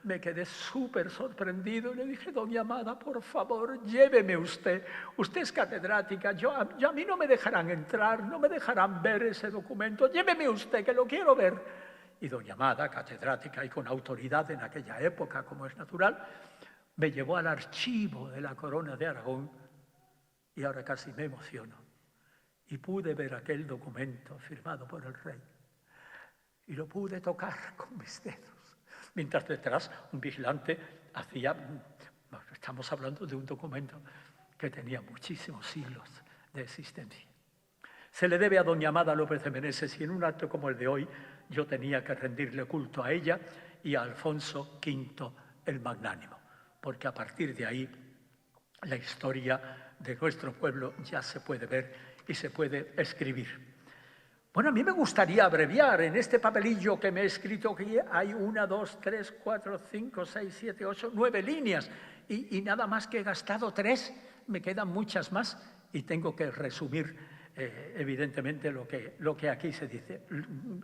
me quedé súper sorprendido y le dije: doña Amada, por favor, lléveme usted. Usted es catedrática, a mí no me dejarán entrar, no me dejarán ver ese documento. Lléveme usted, que lo quiero ver. Y doña Amada, catedrática y con autoridad en aquella época, como es natural, me llevó al archivo de la Corona de Aragón y ahora casi me emociono. Y pude ver aquel documento firmado por el rey y lo pude tocar con mis dedos. Mientras detrás un vigilante hacía... Estamos hablando de un documento que tenía muchísimos siglos de existencia. Se le debe a doña Amada López de Meneses, y en un acto como el de hoy yo tenía que rendirle culto a ella y a Alfonso V el Magnánimo, porque a partir de ahí la historia de nuestro pueblo ya se puede ver y se puede escribir. Bueno, a mí me gustaría abreviar. En este papelillo que me he escrito aquí hay 1, 2, 3, 4, 5, 6, 7, 8, 9 líneas y nada más que he gastado 3, me quedan muchas más y tengo que resumir evidentemente lo que aquí se dice.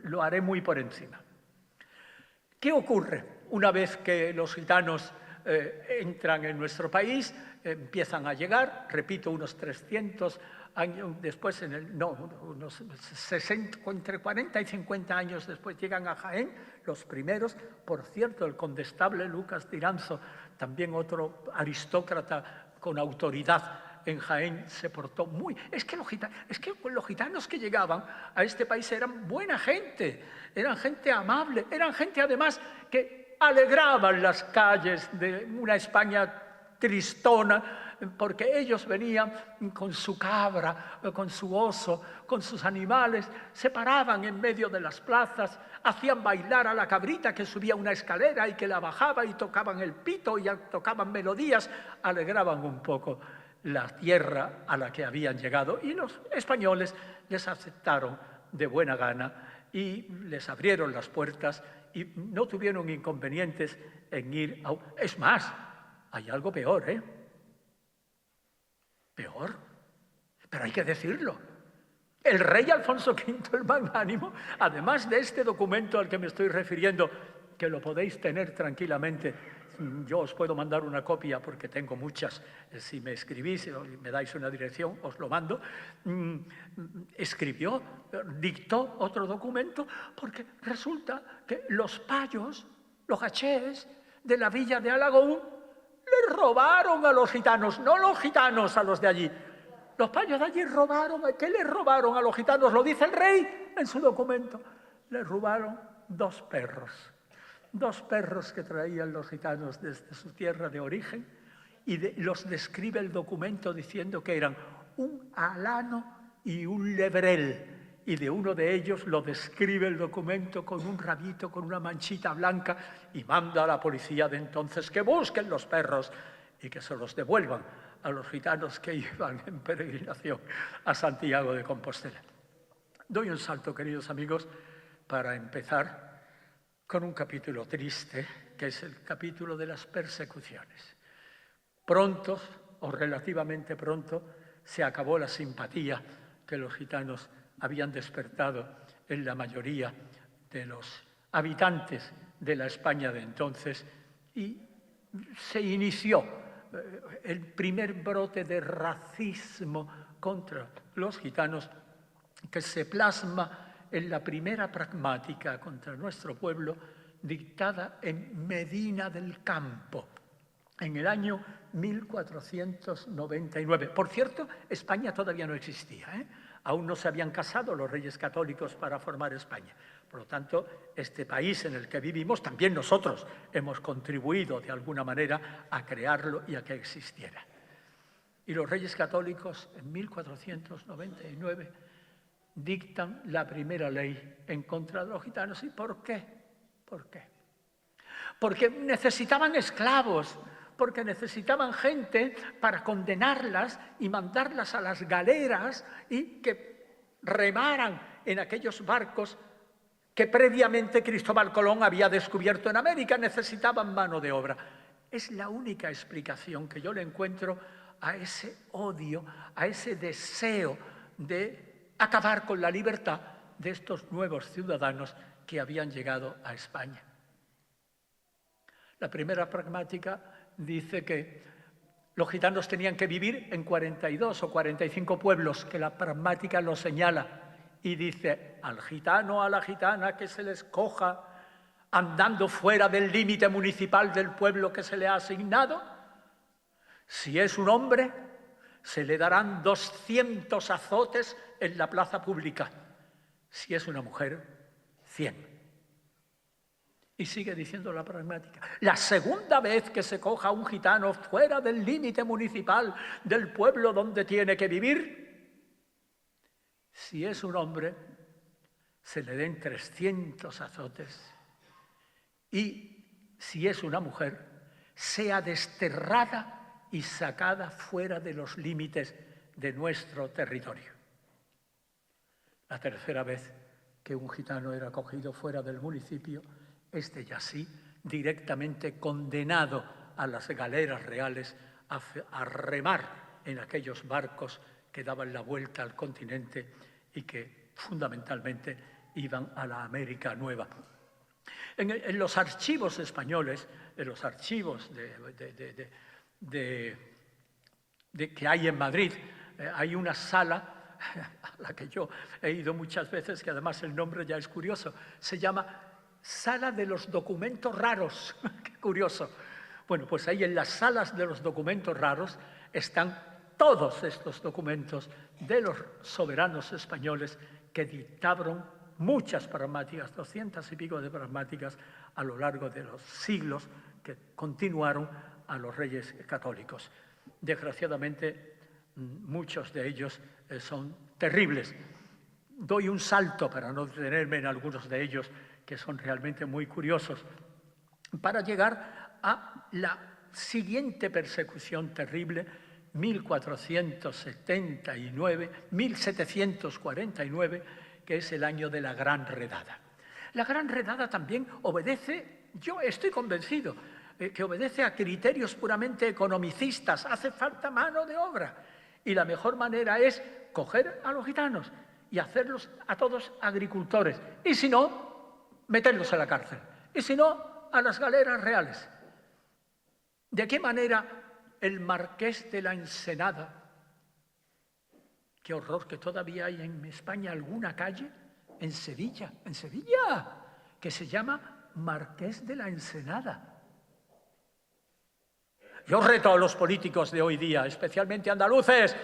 Lo haré muy por encima. ¿Qué ocurre una vez que los gitanos entran en nuestro país? Empiezan a llegar, repito, unos 300 años después, unos 60, entre 40 y 50 años después llegan a Jaén, los primeros. Por cierto, el condestable Lucas de Iranzo, también otro aristócrata con autoridad en Jaén, se portó muy... Es que los gitanos que llegaban a este país eran buena gente, eran gente amable, eran gente además que alegraban las calles de una España tristona, porque ellos venían con su cabra, con su oso, con sus animales, se paraban en medio de las plazas, hacían bailar a la cabrita que subía una escalera y que la bajaba, y tocaban el pito y tocaban melodías, alegraban un poco la tierra a la que habían llegado, y los españoles les aceptaron de buena gana y les abrieron las puertas y no tuvieron inconvenientes en ir a... Es más, hay algo peor, ¿eh? Peor, pero hay que decirlo. El rey Alfonso V el Magnánimo, además de este documento al que me estoy refiriendo, que lo podéis tener tranquilamente, yo os puedo mandar una copia porque tengo muchas, si me escribís o me dais una dirección os lo mando, dictó otro documento, porque resulta que los payos, los gachés de la villa de Alagón le robaron a los gitanos, no los gitanos a los de allí. Los payos de allí robaron. ¿Qué le robaron a los gitanos? Lo dice el rey en su documento. Le robaron 2 perros. 2 perros que traían los gitanos desde su tierra de origen, y los describe el documento diciendo que eran un alano y un lebrel. Y de uno de ellos lo describe el documento con un rabito, con una manchita blanca, y manda a la policía de entonces que busquen los perros y que se los devuelvan a los gitanos que iban en peregrinación a Santiago de Compostela. Doy un salto, queridos amigos, para empezar con un capítulo triste, que es el capítulo de las persecuciones. Pronto, o relativamente pronto, se acabó la simpatía que los gitanos habían despertado en la mayoría de los habitantes de la España de entonces y se inició el primer brote de racismo contra los gitanos que se plasma en la primera pragmática contra nuestro pueblo dictada en Medina del Campo en el año 1499. Por cierto, España todavía no existía, ¿eh? Aún no se habían casado los reyes católicos para formar España. Por lo tanto, este país en el que vivimos, también nosotros hemos contribuido de alguna manera a crearlo y a que existiera. Y los reyes católicos en 1499 dictan la primera ley en contra de los gitanos. ¿Y por qué? ¿Por qué? Porque necesitaban esclavos, porque necesitaban gente para condenarlas y mandarlas a las galeras y que remaran en aquellos barcos que previamente Cristóbal Colón había descubierto en América. Necesitaban mano de obra. Es la única explicación que yo le encuentro a ese odio, a ese deseo de acabar con la libertad de estos nuevos ciudadanos que habían llegado a España. La primera pragmática dice que los gitanos tenían que vivir en 42 o 45 pueblos, que la pragmática lo señala, y dice: al gitano, a la gitana que se les coja andando fuera del límite municipal del pueblo que se le ha asignado, si es un hombre, se le darán 200 azotes en la plaza pública. Si es una mujer, 100. Y sigue diciendo la pragmática: la segunda vez que se coja a un gitano fuera del límite municipal del pueblo donde tiene que vivir, si es un hombre, se le den 300 azotes. Y si es una mujer, sea desterrada y sacada fuera de los límites de nuestro territorio. La tercera vez que un gitano era cogido fuera del municipio, este ya sí, directamente condenado a las galeras reales a remar en aquellos barcos que daban la vuelta al continente y que fundamentalmente iban a la América Nueva. En los archivos españoles, en los archivos que hay en Madrid, hay una sala a la que yo he ido muchas veces, que además el nombre ya es curioso, se llama Sala de los Documentos Raros. Qué curioso. Bueno, pues ahí en las salas de los documentos raros están todos estos documentos de los soberanos españoles que dictaron muchas pragmáticas, 200 y pico de pragmáticas a lo largo de los siglos que continuaron a los reyes católicos. Desgraciadamente, muchos de ellos son terribles. Doy un salto para no detenerme en algunos de ellos que son realmente muy curiosos, para llegar a la siguiente persecución terrible, 1749, que es el año de la Gran Redada. La Gran Redada también obedece, yo estoy convencido, que obedece a criterios puramente economicistas. Hace falta mano de obra y la mejor manera es coger a los gitanos y hacerlos a todos agricultores, y si no, meterlos a la cárcel, y si no, a las galeras reales. ¿De qué manera el marqués de la Ensenada, qué horror que todavía hay en España alguna calle, en Sevilla, que se llama Marqués de la Ensenada? Yo reto a los políticos de hoy día, especialmente andaluces,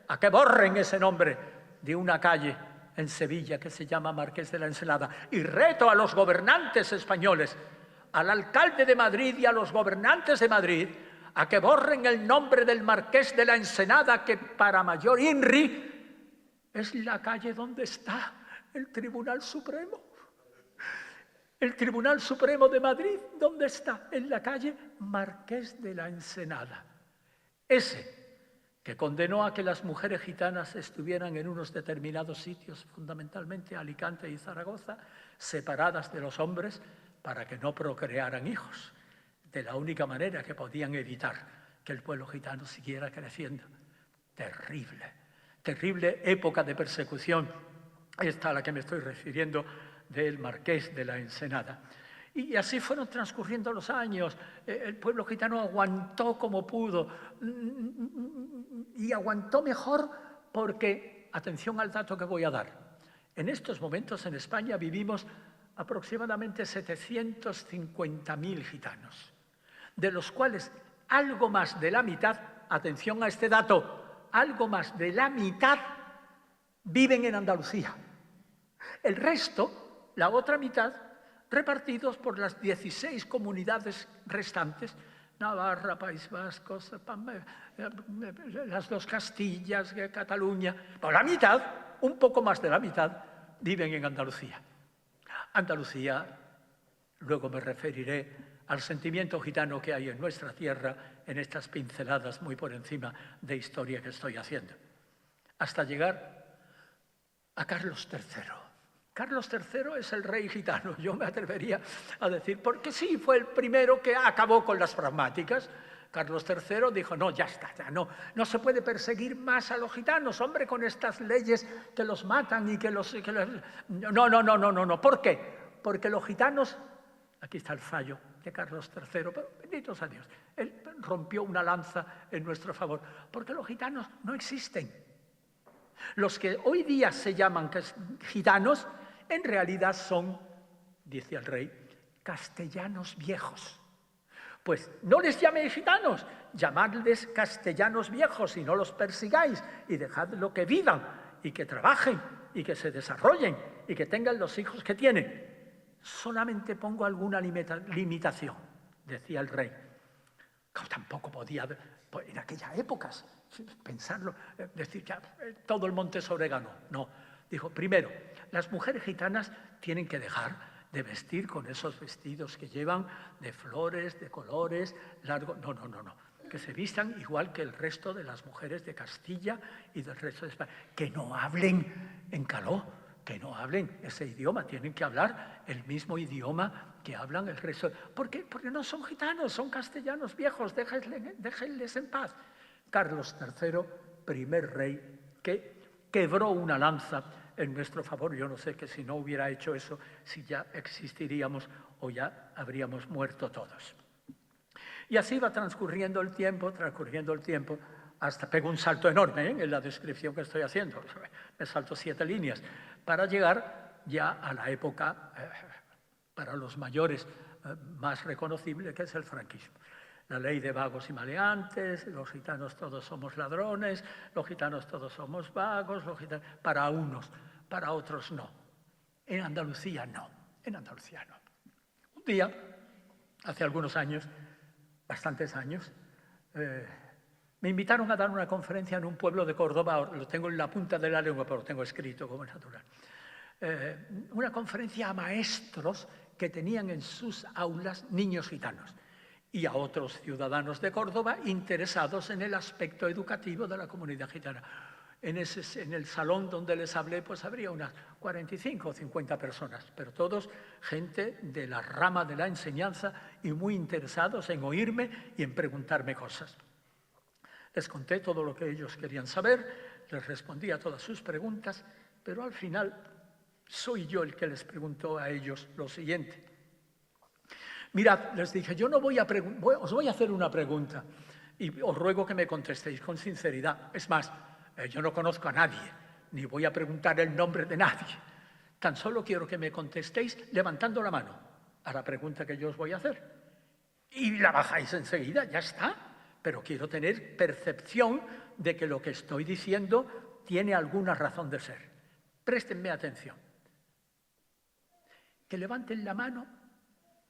a que borren ese nombre de una calle en Sevilla que se llama Marqués de la Ensenada. Y reto a los gobernantes españoles, al alcalde de Madrid y a los gobernantes de Madrid, a que borren el nombre del Marqués de la Ensenada, que para mayor INRI es la calle donde está el Tribunal Supremo. El Tribunal Supremo de Madrid, ¿dónde está? En la calle Marqués de la Ensenada. Ese que condenó a que las mujeres gitanas estuvieran en unos determinados sitios, fundamentalmente Alicante y Zaragoza, separadas de los hombres para que no procrearan hijos, de la única manera que podían evitar que el pueblo gitano siguiera creciendo. Terrible, terrible época de persecución, esta a la que me estoy refiriendo, del Marqués de la Ensenada. Y así fueron transcurriendo los años. El pueblo gitano aguantó como pudo y aguantó mejor porque, atención al dato que voy a dar, en estos momentos en España vivimos aproximadamente 750.000 gitanos, de los cuales algo más de la mitad, atención a este dato, algo más de la mitad viven en Andalucía. El resto, la otra mitad, repartidos por las 16 comunidades restantes, Navarra, País Vasco, las dos Castillas, Cataluña. Por la mitad, un poco más de la mitad, viven en Andalucía. Andalucía, luego me referiré al sentimiento gitano que hay en nuestra tierra en estas pinceladas muy por encima de historia que estoy haciendo. Hasta llegar a Carlos III. Carlos III es el rey gitano, yo me atrevería a decir, porque sí, fue el primero que acabó con las pragmáticas. Carlos III dijo, no, ya está, ya no se puede perseguir más a los gitanos, hombre, con estas leyes que los matan y que los... No. ¿Por qué? Porque los gitanos, aquí está el fallo de Carlos III, pero benditos a Dios, él rompió una lanza en nuestro favor, porque los gitanos no existen. Los que hoy día se llaman gitanos, en realidad son, dice el rey, castellanos viejos. Pues no les llaméis gitanos, llamadles castellanos viejos y no los persigáis y dejadlo que vivan y que trabajen y que se desarrollen y que tengan los hijos que tienen. Solamente pongo alguna limitación, decía el rey. Tampoco podía, en aquellas épocas, pensarlo, decir ya todo el Montessori ganó. No, dijo, primero, las mujeres gitanas tienen que dejar de vestir con esos vestidos que llevan de flores, de colores, largos. No. Que se vistan igual que el resto de las mujeres de Castilla y del resto de España. Que no hablen en caló, que no hablen ese idioma, tienen que hablar el mismo idioma que hablan el resto. ¿Por qué? Porque no son gitanos, son castellanos viejos, déjenles en paz. Carlos III, primer rey que quebró una lanza en nuestro favor. Yo no sé que si no hubiera hecho eso, si ya existiríamos o ya habríamos muerto todos. Y así va transcurriendo el tiempo, hasta pego un salto enorme en la descripción que estoy haciendo. Me salto 7 líneas para llegar ya a la época, para los mayores, más reconocible, que es el franquismo. La ley de vagos y maleantes, los gitanos todos somos ladrones, los gitanos todos somos vagos, para unos, para otros no. En Andalucía no. Un día, hace algunos años, bastantes años, me invitaron a dar una conferencia en un pueblo de Córdoba, lo tengo en la punta de la lengua, pero lo tengo escrito como es natural. Una conferencia a maestros que tenían en sus aulas niños gitanos y a otros ciudadanos de Córdoba interesados en el aspecto educativo de la comunidad gitana. En el salón donde les hablé, pues habría unas 45 o 50 personas, pero todos gente de la rama de la enseñanza y muy interesados en oírme y en preguntarme cosas. Les conté todo lo que ellos querían saber, les respondí a todas sus preguntas, pero al final soy yo el que les preguntó a ellos lo siguiente. Mirad, les dije, yo no os voy a hacer una pregunta y os ruego que me contestéis con sinceridad. Es más, yo no conozco a nadie, ni voy a preguntar el nombre de nadie. Tan solo quiero que me contestéis levantando la mano a la pregunta que yo os voy a hacer. Y la bajáis enseguida, ya está. Pero quiero tener percepción de que lo que estoy diciendo tiene alguna razón de ser. Préstenme atención. Que levanten la mano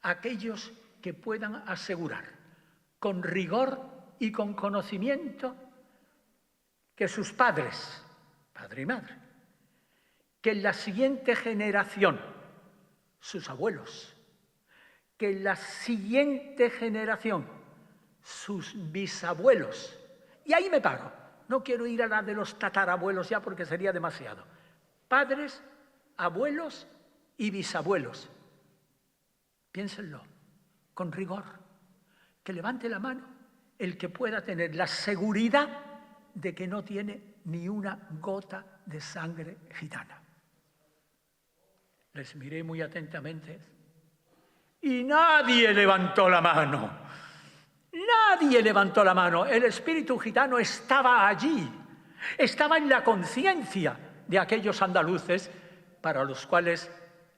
aquellos que puedan asegurar con rigor y con conocimiento que sus padres, padre y madre, que en la siguiente generación, sus abuelos, que en la siguiente generación, sus bisabuelos, y ahí me paro, No quiero ir a la de los tatarabuelos ya porque sería demasiado. Padres, abuelos y bisabuelos. Piénsenlo, con rigor. Que levante la mano el que pueda tener la seguridad de que no tiene ni una gota de sangre gitana. Les miré muy atentamente y nadie levantó la mano. Nadie levantó la mano. El espíritu gitano estaba allí. Estaba en la conciencia de aquellos andaluces para los cuales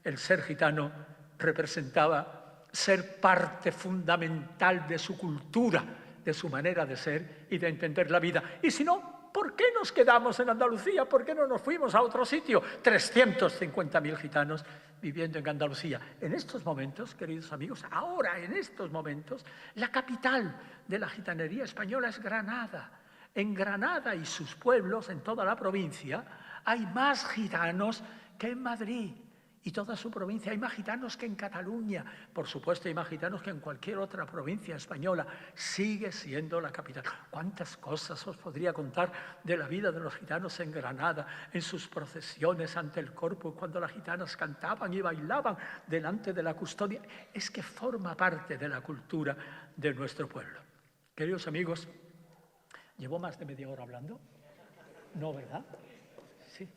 el ser gitano representaba ser parte fundamental de su cultura, de su manera de ser y de entender la vida. Y si no, ¿por qué nos quedamos en Andalucía? ¿Por qué no nos fuimos a otro sitio? 350.000 gitanos viviendo en Andalucía. En estos momentos, queridos amigos, ahora en estos momentos, la capital de la gitanería española es Granada. En Granada y sus pueblos, en toda la provincia, hay más gitanos que en Madrid. Y toda su provincia, hay más gitanos que en Cataluña. Por supuesto, hay más gitanos que en cualquier otra provincia española. Sigue siendo la capital. ¿Cuántas cosas os podría contar de la vida de los gitanos en Granada, en sus procesiones ante el Corpus, cuando las gitanas cantaban y bailaban delante de la custodia? Es que forma parte de la cultura de nuestro pueblo. Queridos amigos, ¿llevo más de media hora hablando? No, ¿verdad? Sí.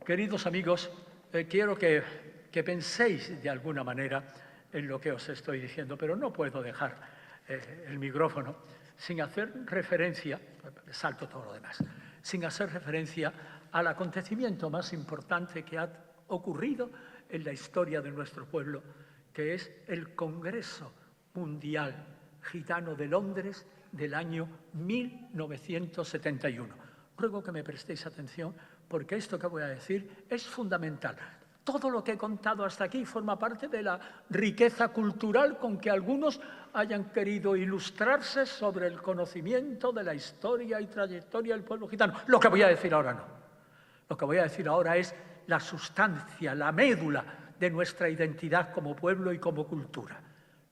Queridos amigos, quiero que penséis de alguna manera en lo que os estoy diciendo, pero no puedo dejar el micrófono sin hacer referencia, salto todo lo demás, sin hacer referencia al acontecimiento más importante que ha ocurrido en la historia de nuestro pueblo, que es el Congreso Mundial Gitano de Londres del año 1971. Ruego que me prestéis atención porque esto que voy a decir es fundamental. Todo lo que he contado hasta aquí forma parte de la riqueza cultural con que algunos hayan querido ilustrarse sobre el conocimiento de la historia y trayectoria del pueblo gitano. Lo que voy a decir ahora no. Lo que voy a decir ahora es la sustancia, la médula de nuestra identidad como pueblo y como cultura.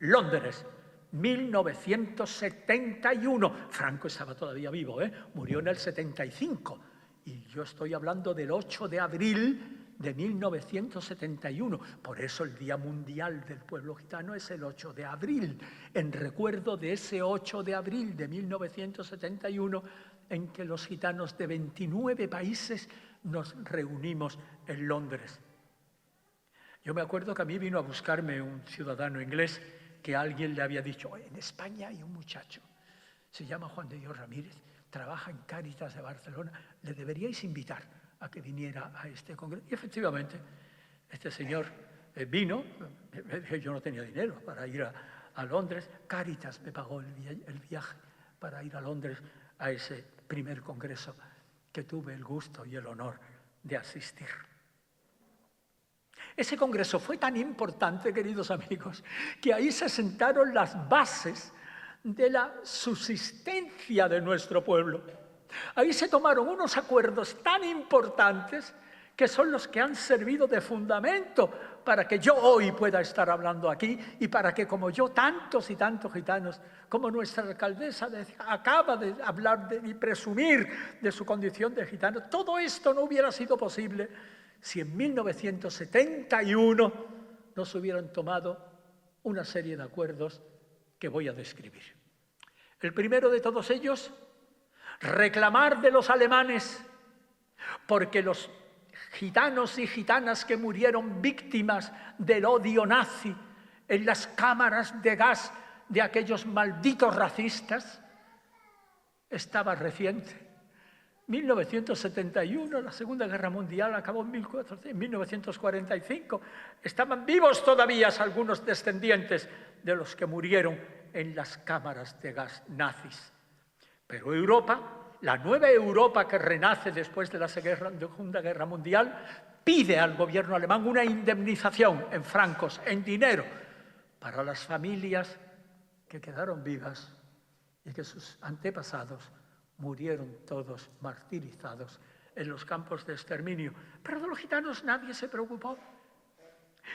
Londres, 1971. Franco estaba todavía vivo, murió en el 75. Y yo estoy hablando del 8 de abril de 1971. Por eso el Día Mundial del Pueblo Gitano es el 8 de abril, en recuerdo de ese 8 de abril de 1971 en que los gitanos de 29 países nos reunimos en Londres. Yo me acuerdo que a mí vino a buscarme un ciudadano inglés que alguien le había dicho: en España hay un muchacho, se llama Juan de Dios Ramírez, trabaja en Cáritas de Barcelona, le deberíais invitar a que viniera a este congreso. Y efectivamente, este señor vino, yo no tenía dinero para ir a Londres, Cáritas me pagó el viaje para ir a Londres a ese primer congreso que tuve el gusto y el honor de asistir. Ese congreso fue tan importante, queridos amigos, que ahí se sentaron las bases de la subsistencia de nuestro pueblo. Ahí se tomaron unos acuerdos tan importantes que son los que han servido de fundamento para que yo hoy pueda estar hablando aquí y para que, como yo, tantos y tantos gitanos, como nuestra alcaldesa acaba de hablar y presumir de su condición de gitano, todo esto no hubiera sido posible si en 1971 no se hubieran tomado una serie de acuerdos que voy a describir. El primero de todos ellos, reclamar de los alemanes, porque los gitanos y gitanas que murieron víctimas del odio nazi en las cámaras de gas de aquellos malditos racistas, estaba reciente. 1971, la Segunda Guerra Mundial acabó en 1945. Estaban vivos todavía algunos descendientes de los que murieron en las cámaras de gas nazis. Pero Europa, la nueva Europa que renace después de la Segunda Guerra Mundial, pide al gobierno alemán una indemnización en francos, en dinero, para las familias que quedaron vivas y que sus antepasados murieron todos martirizados en los campos de exterminio. Pero de los gitanos nadie se preocupó.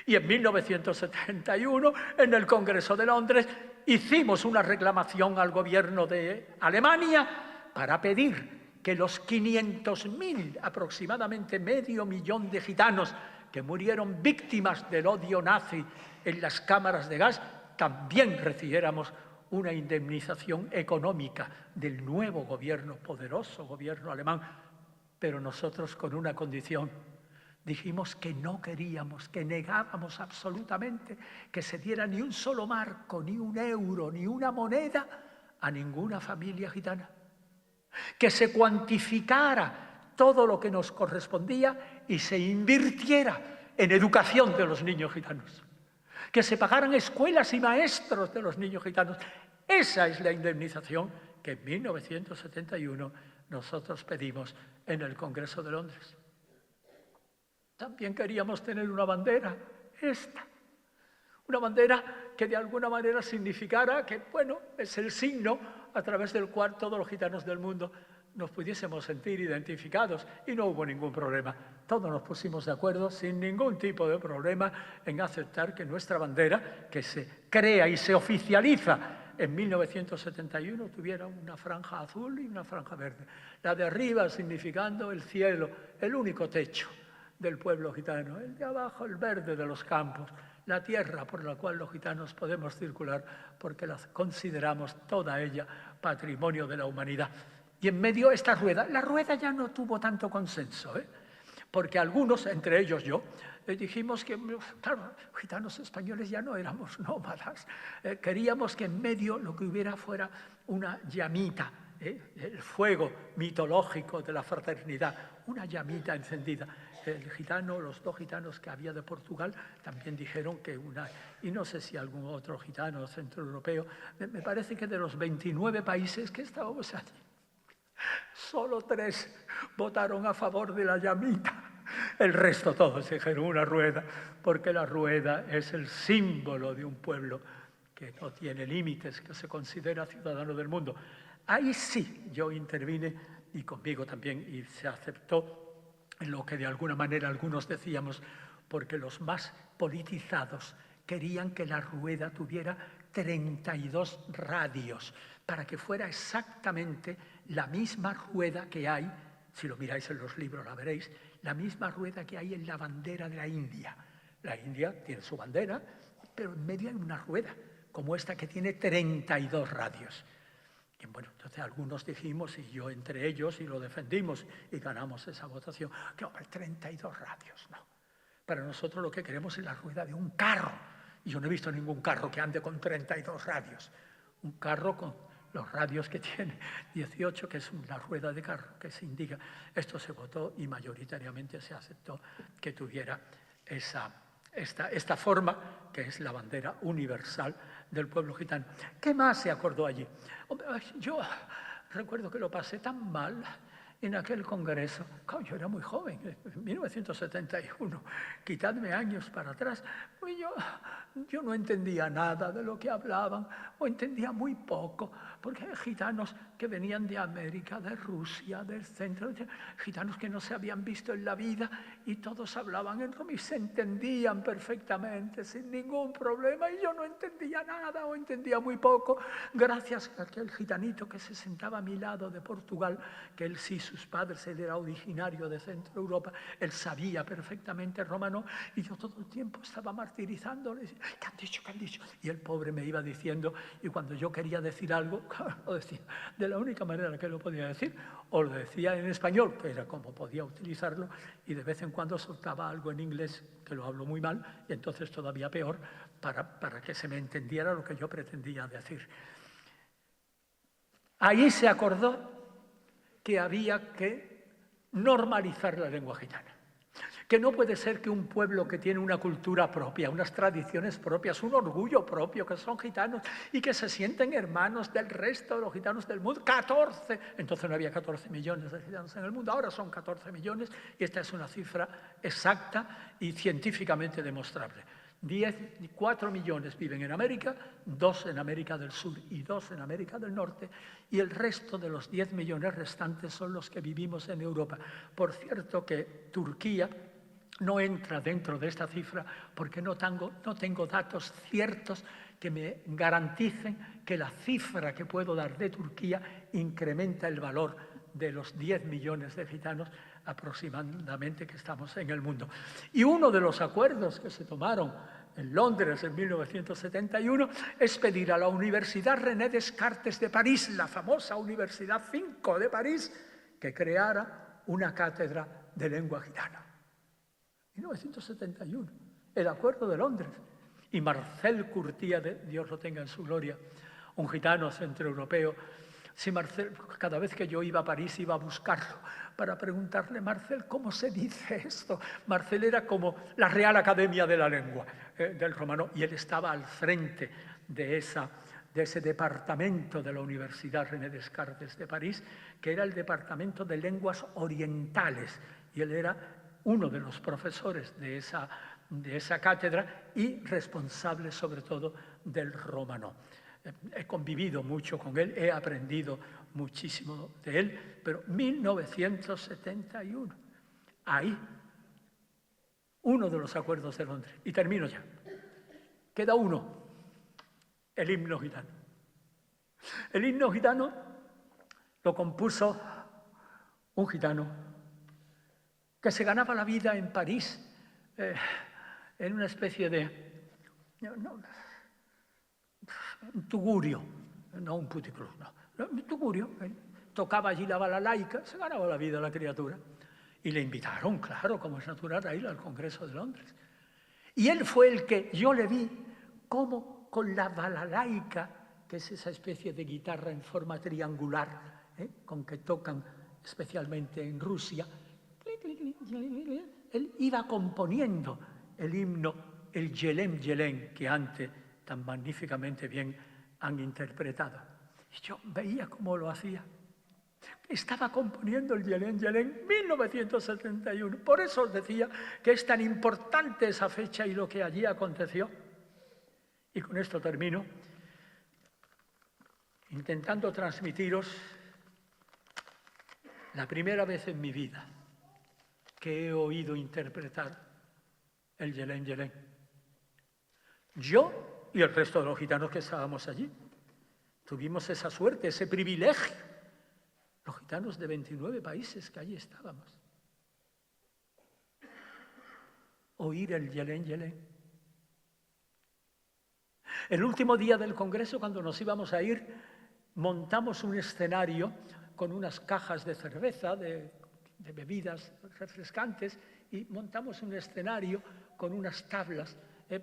Y en 1971, en el Congreso de Londres, hicimos una reclamación al gobierno de Alemania para pedir que los 500.000, aproximadamente medio millón de gitanos que murieron víctimas del odio nazi en las cámaras de gas, también recibiéramos una indemnización económica del nuevo gobierno, poderoso gobierno alemán, pero nosotros con una condición. Dijimos que no queríamos, que negábamos absolutamente que se diera ni un solo marco, ni un euro, ni una moneda a ninguna familia gitana. Que se cuantificara todo lo que nos correspondía y se invirtiera en educación de los niños gitanos. Que se pagaran escuelas y maestros de los niños gitanos. Esa es la indemnización que en 1971 nosotros pedimos en el Congreso de Londres. También queríamos tener una bandera, una bandera que de alguna manera significara que, bueno, es el signo a través del cual todos los gitanos del mundo nos pudiésemos sentir identificados, y no hubo ningún problema. Todos nos pusimos de acuerdo sin ningún tipo de problema en aceptar que nuestra bandera, que se crea y se oficializa en 1971, tuviera una franja azul y una franja verde. La de arriba significando el cielo, el único techo del pueblo gitano, el de abajo el verde de los campos, la tierra por la cual los gitanos podemos circular porque la consideramos toda ella patrimonio de la humanidad. Y en medio esta rueda, la rueda ya no tuvo tanto consenso, porque algunos, entre ellos yo, dijimos que, claro, gitanos españoles ya no éramos nómadas, queríamos que en medio lo que hubiera fuera una llamita, el fuego mitológico de la fraternidad, una llamita encendida. El gitano, los dos gitanos que había de Portugal también dijeron que una, y no sé si algún otro gitano centroeuropeo, me parece que de los 29 países que estábamos allí, solo 3 votaron a favor de la llamita. El resto todos dijeron una rueda, porque la rueda es el símbolo de un pueblo que no tiene límites, que se considera ciudadano del mundo. Ahí sí yo intervine, y conmigo también, y se aceptó en lo que de alguna manera algunos decíamos, porque los más politizados querían que la rueda tuviera 32 radios, para que fuera exactamente la misma rueda que hay, si lo miráis en los libros la veréis, la misma rueda que hay en la bandera de la India. La India tiene su bandera, pero en medio hay una rueda, como esta que tiene 32 radios. Y bueno, entonces algunos dijimos, y yo entre ellos, y lo defendimos, y ganamos esa votación, que hombre, 32 radios, no. Para nosotros lo que queremos es la rueda de un carro, y yo no he visto ningún carro que ande con 32 radios. Un carro con los radios que tiene 18, que es una rueda de carro, que se indica. Esto se votó y mayoritariamente se aceptó que tuviera esta forma, que es la bandera universal del pueblo gitano. ¿Qué más se acordó allí? Yo recuerdo que lo pasé tan mal en aquel congreso. Yo era muy joven, en 1971, quitadme años para atrás. Pues yo no entendía nada de lo que hablaban, o entendía muy poco, porque hay gitanos que venían de América, de Rusia, del centro, gitanos que no se habían visto en la vida, y todos hablaban en romano y se entendían perfectamente, sin ningún problema, y yo no entendía nada, o entendía muy poco, gracias a aquel gitanito que se sentaba a mi lado de Portugal, que él sí, sus padres, él era originario de Centro Europa, él sabía perfectamente romano, y yo todo el tiempo estaba martirizándole, ¿qué han dicho? ¿Qué han dicho? Y el pobre me iba diciendo, y cuando yo quería decir algo, lo decía de la única manera que lo podía decir, o lo decía en español, que era como podía utilizarlo, y de vez en cuando soltaba algo en inglés, que lo hablo muy mal, y entonces todavía peor, para que se me entendiera lo que yo pretendía decir. Ahí se acordó que había que normalizar la lengua gitana. Que no puede ser que un pueblo que tiene una cultura propia, unas tradiciones propias, un orgullo propio, que son gitanos y que se sienten hermanos del resto de los gitanos del mundo, 14, entonces no había 14 millones de gitanos en el mundo, ahora son 14 millones y esta es una cifra exacta y científicamente demostrable. 4 millones viven en América, 2 en América del Sur y 2 en América del Norte, y el resto de los 10 millones restantes son los que vivimos en Europa. Por cierto que Turquía no entra dentro de esta cifra porque no tengo datos ciertos que me garanticen que la cifra que puedo dar de Turquía incrementa el valor de los 10 millones de gitanos aproximadamente que estamos en el mundo. Y uno de los acuerdos que se tomaron en Londres en 1971 es pedir a la Universidad René Descartes de París, la famosa Universidad 5 de París, que creara una cátedra de lengua gitana. 1971, el Acuerdo de Londres. Y Marcel Curtía, Dios lo tenga en su gloria, un gitano centroeuropeo. Si Marcel, cada vez que yo iba a París iba a buscarlo para preguntarle, Marcel, ¿cómo se dice esto? Marcel era como la Real Academia de la Lengua del romano, y él estaba al frente de ese departamento de la Universidad René Descartes de París, que era el Departamento de Lenguas Orientales, y él era uno de los profesores de esa cátedra y responsable sobre todo del romano. He convivido mucho con él, he aprendido muchísimo de él, pero 1971, ahí, uno de los acuerdos de Londres. Y termino ya. Queda uno, el himno gitano. El himno gitano lo compuso un gitano que se ganaba la vida en París en una especie de un tugurio, no un puticlub, no, un tugurio. Tocaba allí la balalaica, se ganaba la vida la criatura. Y le invitaron, claro, como es natural, a ir al Congreso de Londres. Y él fue el que yo le vi cómo con la balalaica, que es esa especie de guitarra en forma triangular, con que tocan especialmente en Rusia, él iba componiendo el himno, el Yelem Yelem, que antes tan magníficamente bien han interpretado. Y yo veía cómo lo hacía. Estaba componiendo el Yelem Yelem en 1971. Por eso os decía que es tan importante esa fecha y lo que allí aconteció. Y con esto termino, intentando transmitiros la primera vez en mi vida que he oído interpretar el Yelem Yelem. Yo y el resto de los gitanos que estábamos allí tuvimos esa suerte, ese privilegio. Los gitanos de 29 países que allí estábamos. Oír el Yelem Yelem. El último día del Congreso, cuando nos íbamos a ir, montamos un escenario con unas cajas de cerveza, de bebidas refrescantes, y montamos un escenario con unas tablas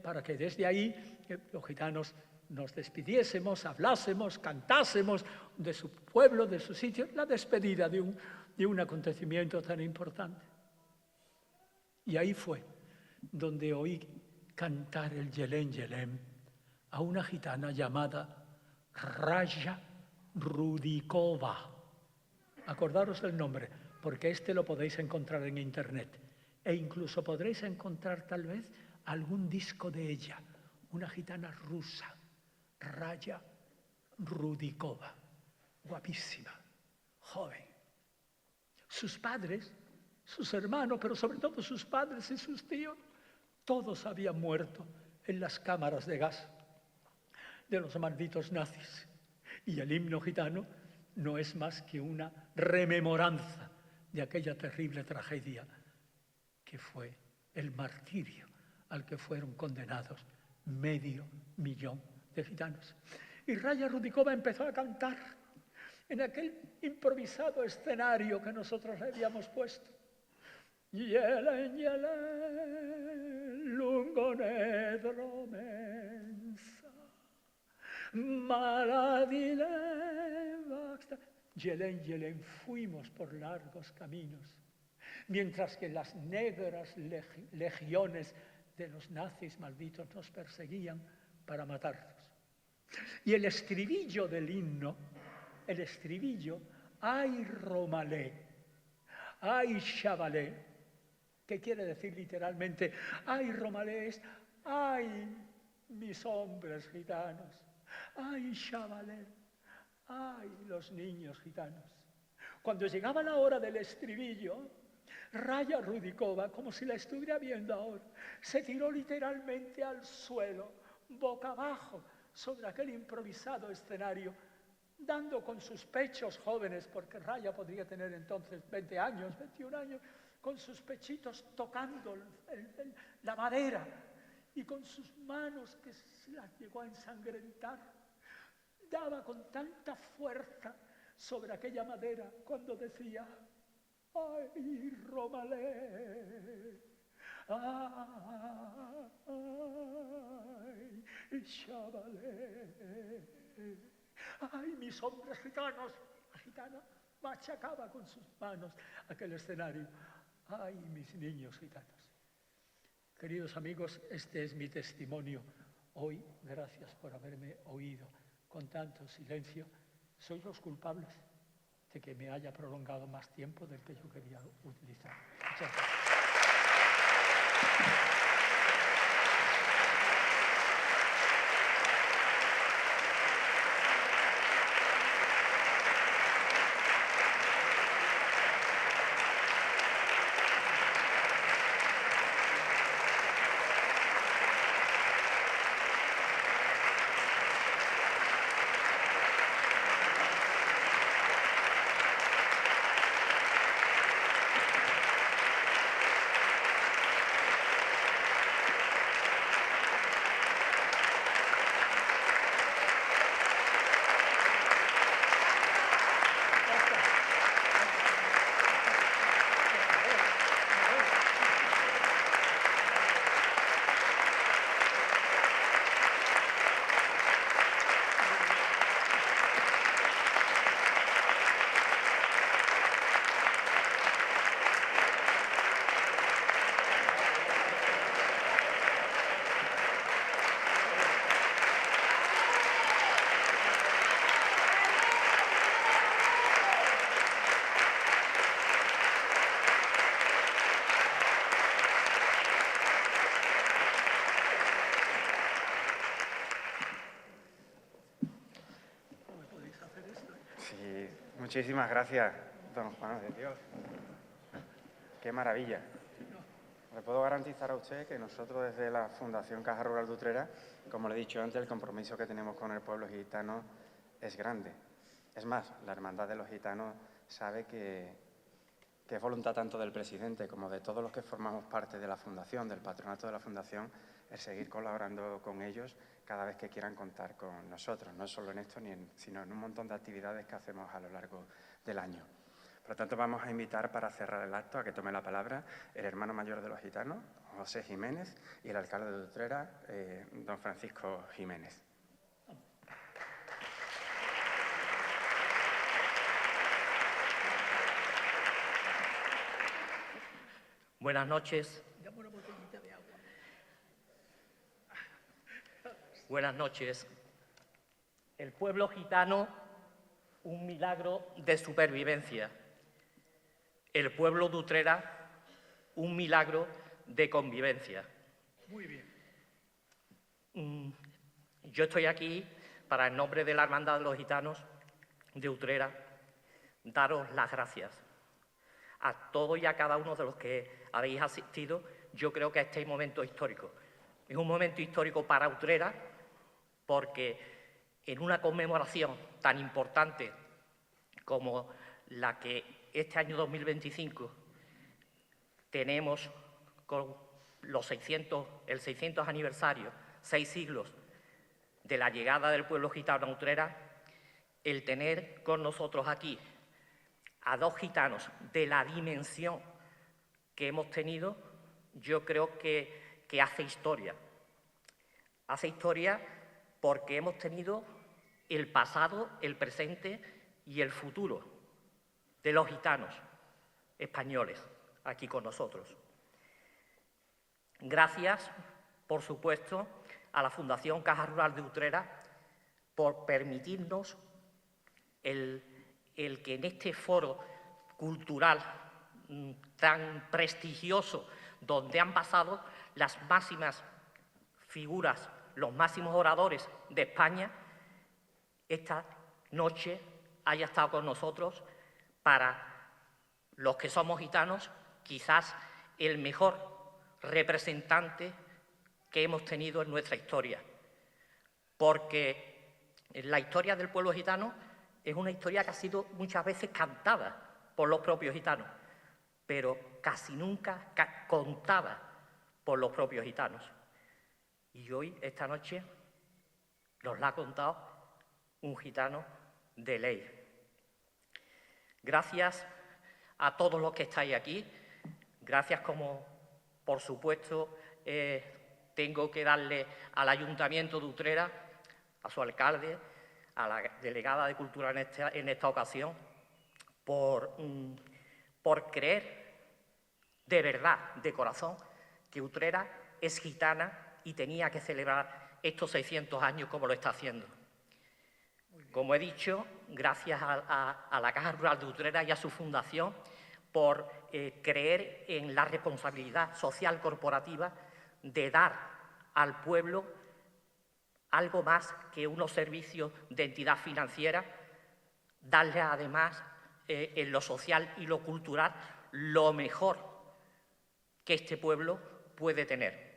para que desde ahí los gitanos nos despidiésemos, hablásemos, cantásemos de su pueblo, de su sitio, la despedida de un acontecimiento tan importante. Y ahí fue donde oí cantar el Yelem Yelem a una gitana llamada Raya Rudikova. Acordaros del nombre, porque este lo podéis encontrar en internet. E incluso podréis encontrar tal vez algún disco de ella, una gitana rusa, Raya Rudikova, guapísima, joven. Sus padres, sus hermanos, pero sobre todo sus padres y sus tíos, todos habían muerto en las cámaras de gas de los malditos nazis. Y el himno gitano no es más que una rememoranza de aquella terrible tragedia que fue el martirio al que fueron condenados 500.000 de gitanos. Y Raya Rudikova empezó a cantar en aquel improvisado escenario que nosotros le habíamos puesto. Yelen, yelen, lungo nedro mensa, maladile baxta. Yelen, yelen, fuimos por largos caminos, mientras que las negras legiones de los nazis malditos nos perseguían para matarnos. Y el estribillo del himno, el estribillo, ay Romalé, ay Chavalé, que quiere decir literalmente, ay Romalé es, ay mis hombres gitanos, ay Chavalé, ay los niños gitanos. Cuando llegaba la hora del estribillo, Raya Rudikova, como si la estuviera viendo ahora, se tiró literalmente al suelo, boca abajo, sobre aquel improvisado escenario, dando con sus pechos jóvenes, porque Raya podría tener entonces 20 años, 21 años, con sus pechitos tocando la madera y con sus manos que se las llegó a ensangrentar, daba con tanta fuerza sobre aquella madera cuando decía: ¡ay, Romalé! ¡Ay, Chavalé! ¡Ay, mis hombres gitanos! La gitana machacaba con sus manos aquel escenario. ¡Ay, mis niños gitanos! Queridos amigos, este es mi testimonio. Hoy, gracias por haberme oído con tanto silencio. Sois los culpables de que me haya prolongado más tiempo del que yo quería utilizar. Muchas gracias. Sí, muchísimas gracias, don Juan de Dios. Qué maravilla. Le puedo garantizar a usted que nosotros desde la Fundación Caja Rural de Utrera, como le he dicho antes, el compromiso que tenemos con el pueblo gitano es grande. Es más, la Hermandad de los Gitanos sabe que es voluntad tanto del presidente como de todos los que formamos parte de la Fundación, del patronato de la Fundación, el seguir colaborando con ellos cada vez que quieran contar con nosotros, no solo en esto, sino en un montón de actividades que hacemos a lo largo del año. Por lo tanto, vamos a invitar para cerrar el acto a que tome la palabra el hermano mayor de los gitanos, José Jiménez, y el alcalde de Utrera, don Francisco Jiménez. Buenas noches. Buenas noches. El pueblo gitano, un milagro de supervivencia. El pueblo de Utrera, un milagro de convivencia. Muy bien. Yo estoy aquí para, en nombre de la Hermandad de los Gitanos de Utrera, daros las gracias a todos y a cada uno de los que habéis asistido. Yo creo que este es un momento histórico. Es un momento histórico para Utrera porque en una conmemoración tan importante como la que este año 2025 tenemos con los el 600 aniversario, 6 siglos de la llegada del pueblo gitano a Utrera, el tener con nosotros aquí a dos gitanos de la dimensión que hemos tenido, yo creo que hace historia. Hace historia porque hemos tenido el pasado, el presente y el futuro de los gitanos españoles aquí con nosotros. Gracias, por supuesto, a la Fundación Caja Rural de Utrera por permitirnos el que en este foro cultural tan prestigioso, donde han pasado las máximas figuras, los máximos oradores de España, esta noche haya estado con nosotros para los que somos gitanos, quizás el mejor representante que hemos tenido en nuestra historia. Porque en la historia del pueblo gitano es una historia que ha sido muchas veces cantada por los propios gitanos, pero casi nunca contada por los propios gitanos. Y hoy, esta noche, nos la ha contado un gitano de ley. Gracias a todos los que estáis aquí, gracias como, por supuesto, tengo que darle al Ayuntamiento de Utrera, a su alcalde, a la delegada de Cultura en esta ocasión, por creer de verdad, de corazón, que Utrera es gitana y tenía que celebrar estos 600 años como lo está haciendo. Como he dicho, gracias a la Caja Rural de Utrera y a su fundación por creer en la responsabilidad social corporativa de dar al pueblo algo más que unos servicios de entidad financiera, darle además en lo social y lo cultural lo mejor que este pueblo puede tener.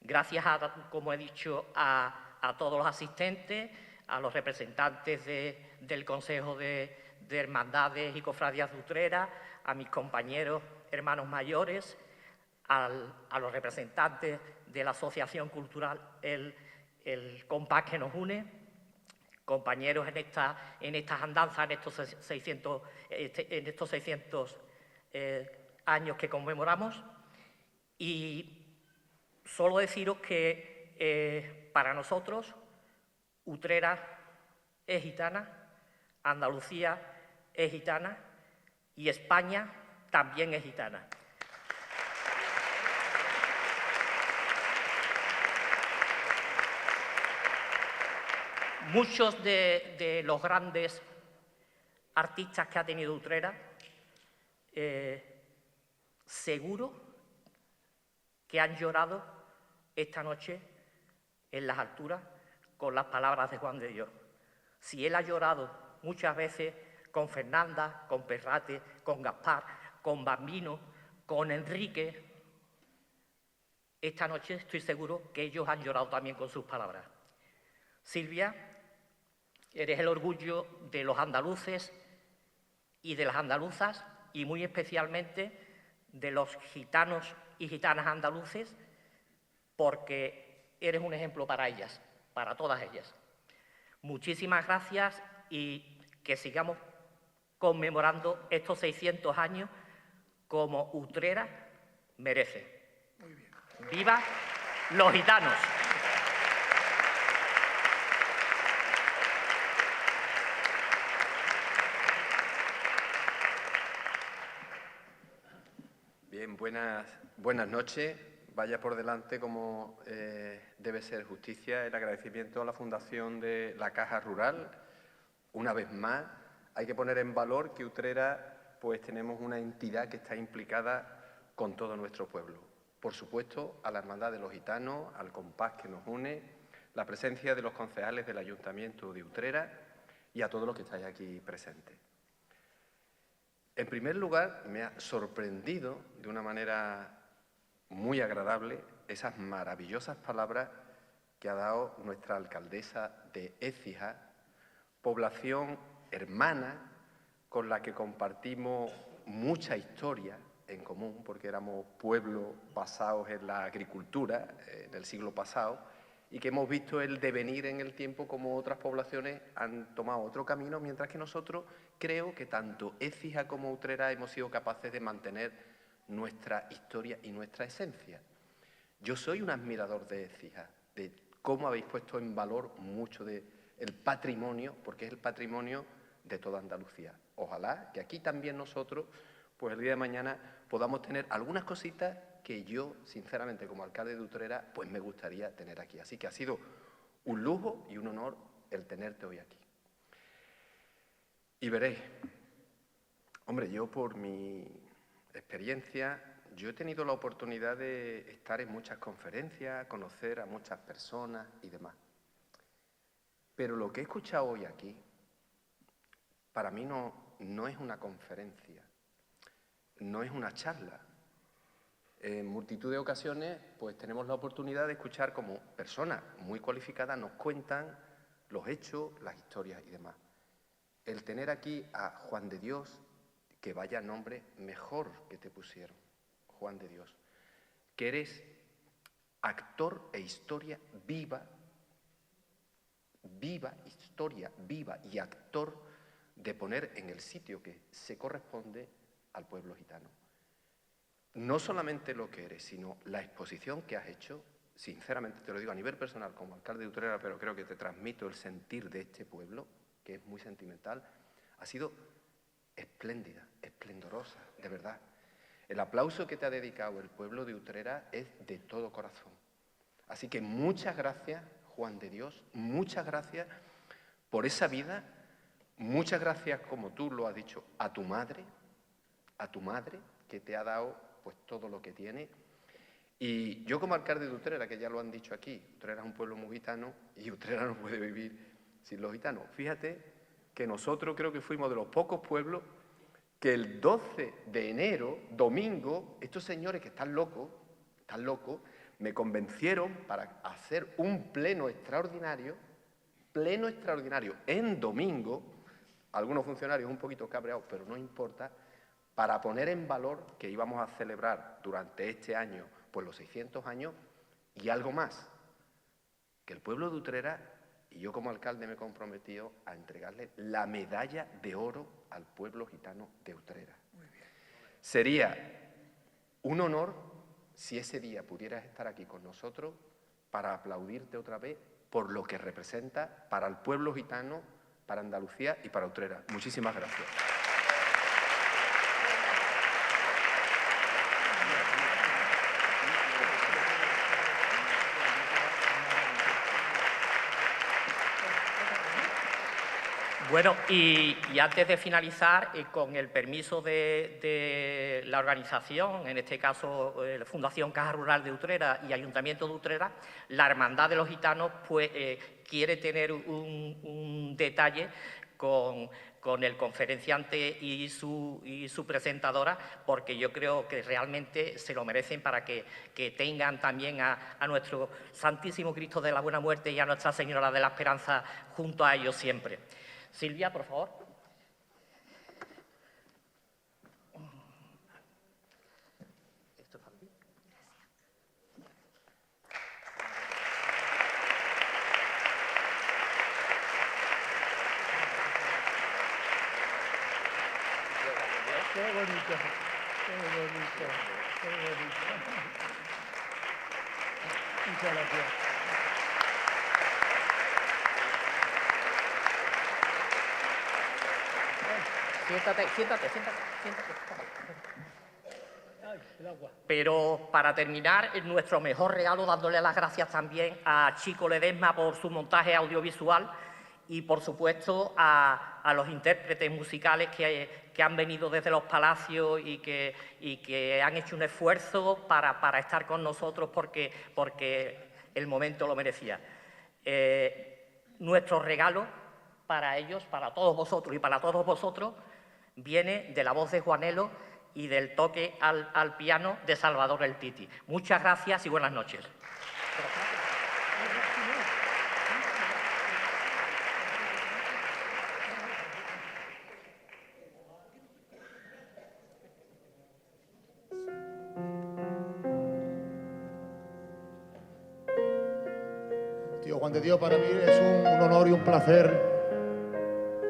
Gracias, como he dicho, a todos los asistentes, a los representantes del Consejo de Hermandades y Cofradías de Utrera, a mis compañeros hermanos mayores, a los representantes de la Asociación Cultural el Compás que nos une, compañeros en estas andanzas, en estos 600 años que conmemoramos. Y solo deciros que para nosotros Utrera es gitana, Andalucía es gitana y España también es gitana. Muchos de los grandes artistas que ha tenido Utrera, seguro que han llorado esta noche en las alturas con las palabras de Juan de Dios. Si él ha llorado muchas veces con Fernanda, con Perrate, con Gaspar, con Bambino, con Enrique, esta noche estoy seguro que ellos han llorado también con sus palabras. Silvia, eres el orgullo de los andaluces y de las andaluzas y muy especialmente de los gitanos y gitanas andaluces, porque eres un ejemplo para ellas, para todas ellas. Muchísimas gracias y que sigamos conmemorando estos 600 años como Utrera merece. Muy bien. ¡Viva los gitanos! Bien, buenas noches. Vaya por delante como debe ser justicia el agradecimiento a la Fundación de la Caja Rural. Una vez más, hay que poner en valor que Utrera, pues tenemos una entidad que está implicada con todo nuestro pueblo. Por supuesto, a la Hermandad de los Gitanos, al compás que nos une, la presencia de los concejales del Ayuntamiento de Utrera y a todos los que estáis aquí presentes. En primer lugar, me ha sorprendido de una manera muy agradable esas maravillosas palabras que ha dado nuestra alcaldesa de Écija, población hermana con la que compartimos mucha historia en común, porque éramos pueblos basados en la agricultura en el siglo pasado y que hemos visto el devenir en el tiempo como otras poblaciones han tomado otro camino, mientras que nosotros creo que tanto Écija como Utrera hemos sido capaces de mantener nuestra historia y nuestra esencia. Yo soy un admirador de Écija, de cómo habéis puesto en valor mucho del patrimonio, porque es el patrimonio de toda Andalucía. Ojalá que aquí también nosotros, pues el día de mañana, podamos tener algunas cositas que yo, sinceramente, como alcalde de Utrera, pues me gustaría tener aquí. Así que ha sido un lujo y un honor el tenerte hoy aquí. Y veréis, hombre, yo por mi experiencia, yo he tenido la oportunidad de estar en muchas conferencias, conocer a muchas personas y demás. Pero lo que he escuchado hoy aquí, para mí no es una conferencia, no es una charla. En multitud de ocasiones, pues tenemos la oportunidad de escuchar cómo personas muy cualificadas nos cuentan los hechos, las historias y demás. El tener aquí a Juan de Dios, que vaya nombre mejor que te pusieron, Juan de Dios, que eres actor e historia viva, historia viva y actor de poner en el sitio que se corresponde al pueblo gitano. No solamente lo que eres, sino la exposición que has hecho, sinceramente te lo digo a nivel personal como alcalde de Utrera, pero creo que te transmito el sentir de este pueblo, que es muy sentimental, ha sido espléndida, esplendorosa, de verdad. El aplauso que te ha dedicado el pueblo de Utrera es de todo corazón. Así que muchas gracias, Juan de Dios, muchas gracias por esa vida, muchas gracias, como tú lo has dicho, a tu madre, que te ha dado pues todo lo que tiene. Y yo como alcalde de Utrera, que ya lo han dicho aquí, Utrera es un pueblo muy gitano y Utrera no puede vivir sin los gitanos. Fíjate que nosotros creo que fuimos de los pocos pueblos que el 12 de enero, domingo, estos señores que están locos, me convencieron para hacer un pleno extraordinario en domingo, algunos funcionarios un poquito cabreados, pero no importa, para poner en valor que íbamos a celebrar durante este año pues los 600 años y algo más, que el pueblo de Utrera, y yo como alcalde me he comprometido a entregarle la medalla de oro al pueblo gitano de Utrera. Sería un honor si ese día pudieras estar aquí con nosotros para aplaudirte otra vez por lo que representa para el pueblo gitano, para Andalucía y para Utrera. Muchísimas gracias. Bueno, y antes de finalizar, con el permiso de la organización, en este caso la Fundación Caja Rural de Utrera y Ayuntamiento de Utrera, la Hermandad de los Gitanos pues, quiere tener un detalle con el conferenciante y su presentadora, porque yo creo que realmente se lo merecen para que tengan también a nuestro Santísimo Cristo de la Buena Muerte y a Nuestra Señora de la Esperanza junto a ellos siempre. Silvia, por favor. Esto es para ti. Qué bonito, qué bonito, qué bonito. Muchas gracias. Siéntate. Ay, el agua. Pero para terminar, nuestro mejor regalo, dándole las gracias también a Chico Ledesma por su montaje audiovisual y, por supuesto, a los intérpretes musicales que han venido desde los palacios y que han hecho un esfuerzo para estar con nosotros porque el momento lo merecía. Nuestro regalo para ellos, para todos vosotros y para todos vosotros, viene de la voz de Juanelo y del toque al piano de Salvador El Titi. Muchas gracias y buenas noches. Tío Juan de Dios, para mí es un honor y un placer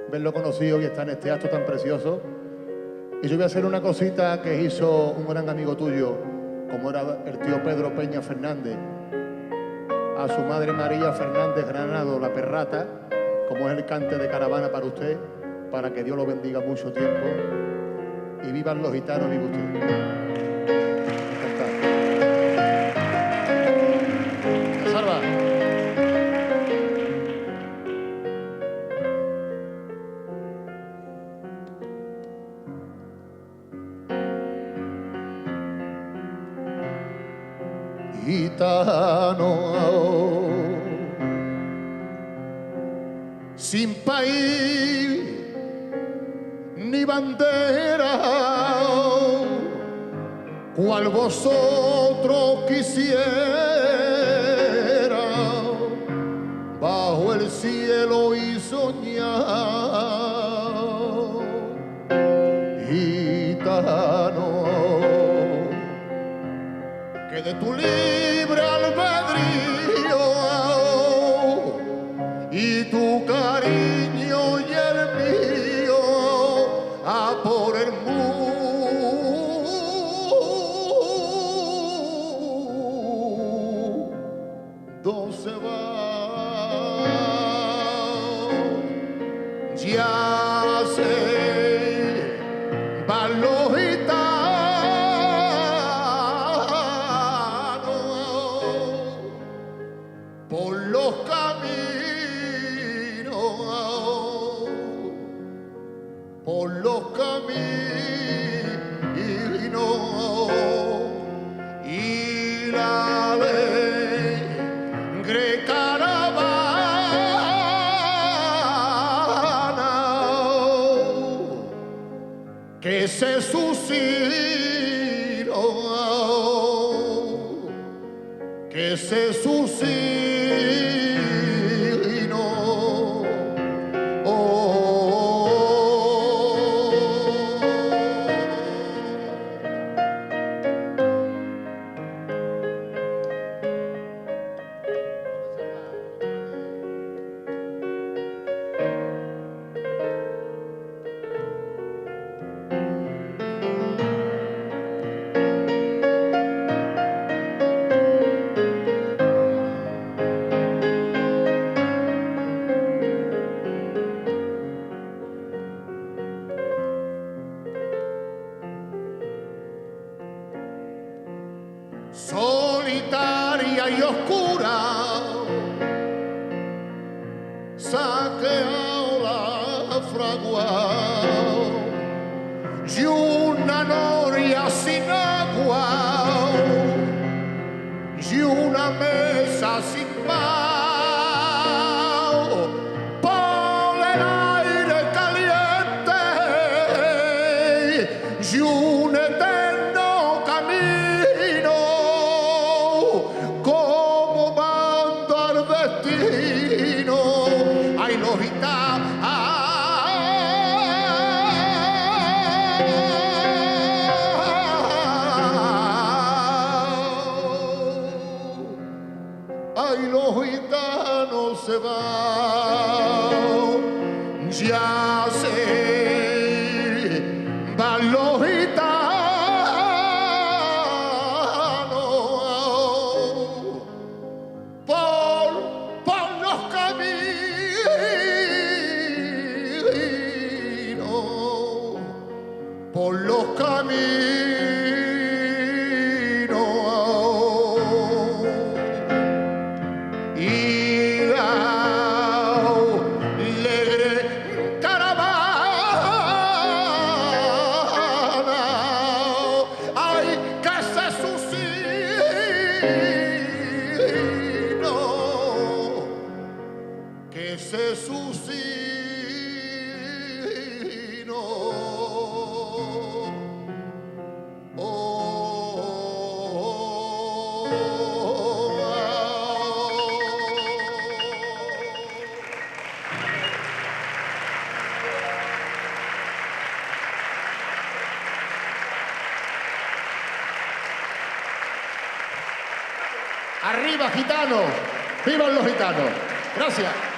verlo conocido y estar en este acto tan precioso. Y yo voy a hacer una cosita que hizo un gran amigo tuyo, como era el tío Pedro Peña Fernández, a su madre María Fernández Granado, la perrata, como es el cante de caravana para usted, para que Dios lo bendiga mucho tiempo y vivan los gitanos, vive usted. Salva. Gitano sin país ni bandera, cual vosotros quisiera, bajo el cielo cielo y soñar, gitano, que de tu libre albedrío y tu cariño y el mío a por el mundo se va. Ya sé, van los gitanos por los caminos, por los caminos, y la alegre caravana que se suscitó, que se suscitó. Solitaria y oscura, saqueado la fragua y una noria sin agua y una mesa sin pan, por el aire caliente y un eterno camino, como manda el destino. Ay, los ay, los gitanos se van, ya sé, van los gitanos por los caminos, por los caminos. Y la alegre caravana, ay, que se suscitó, que se suscitó. Arriba, gitanos. ¡Vivan los gitanos! Gracias.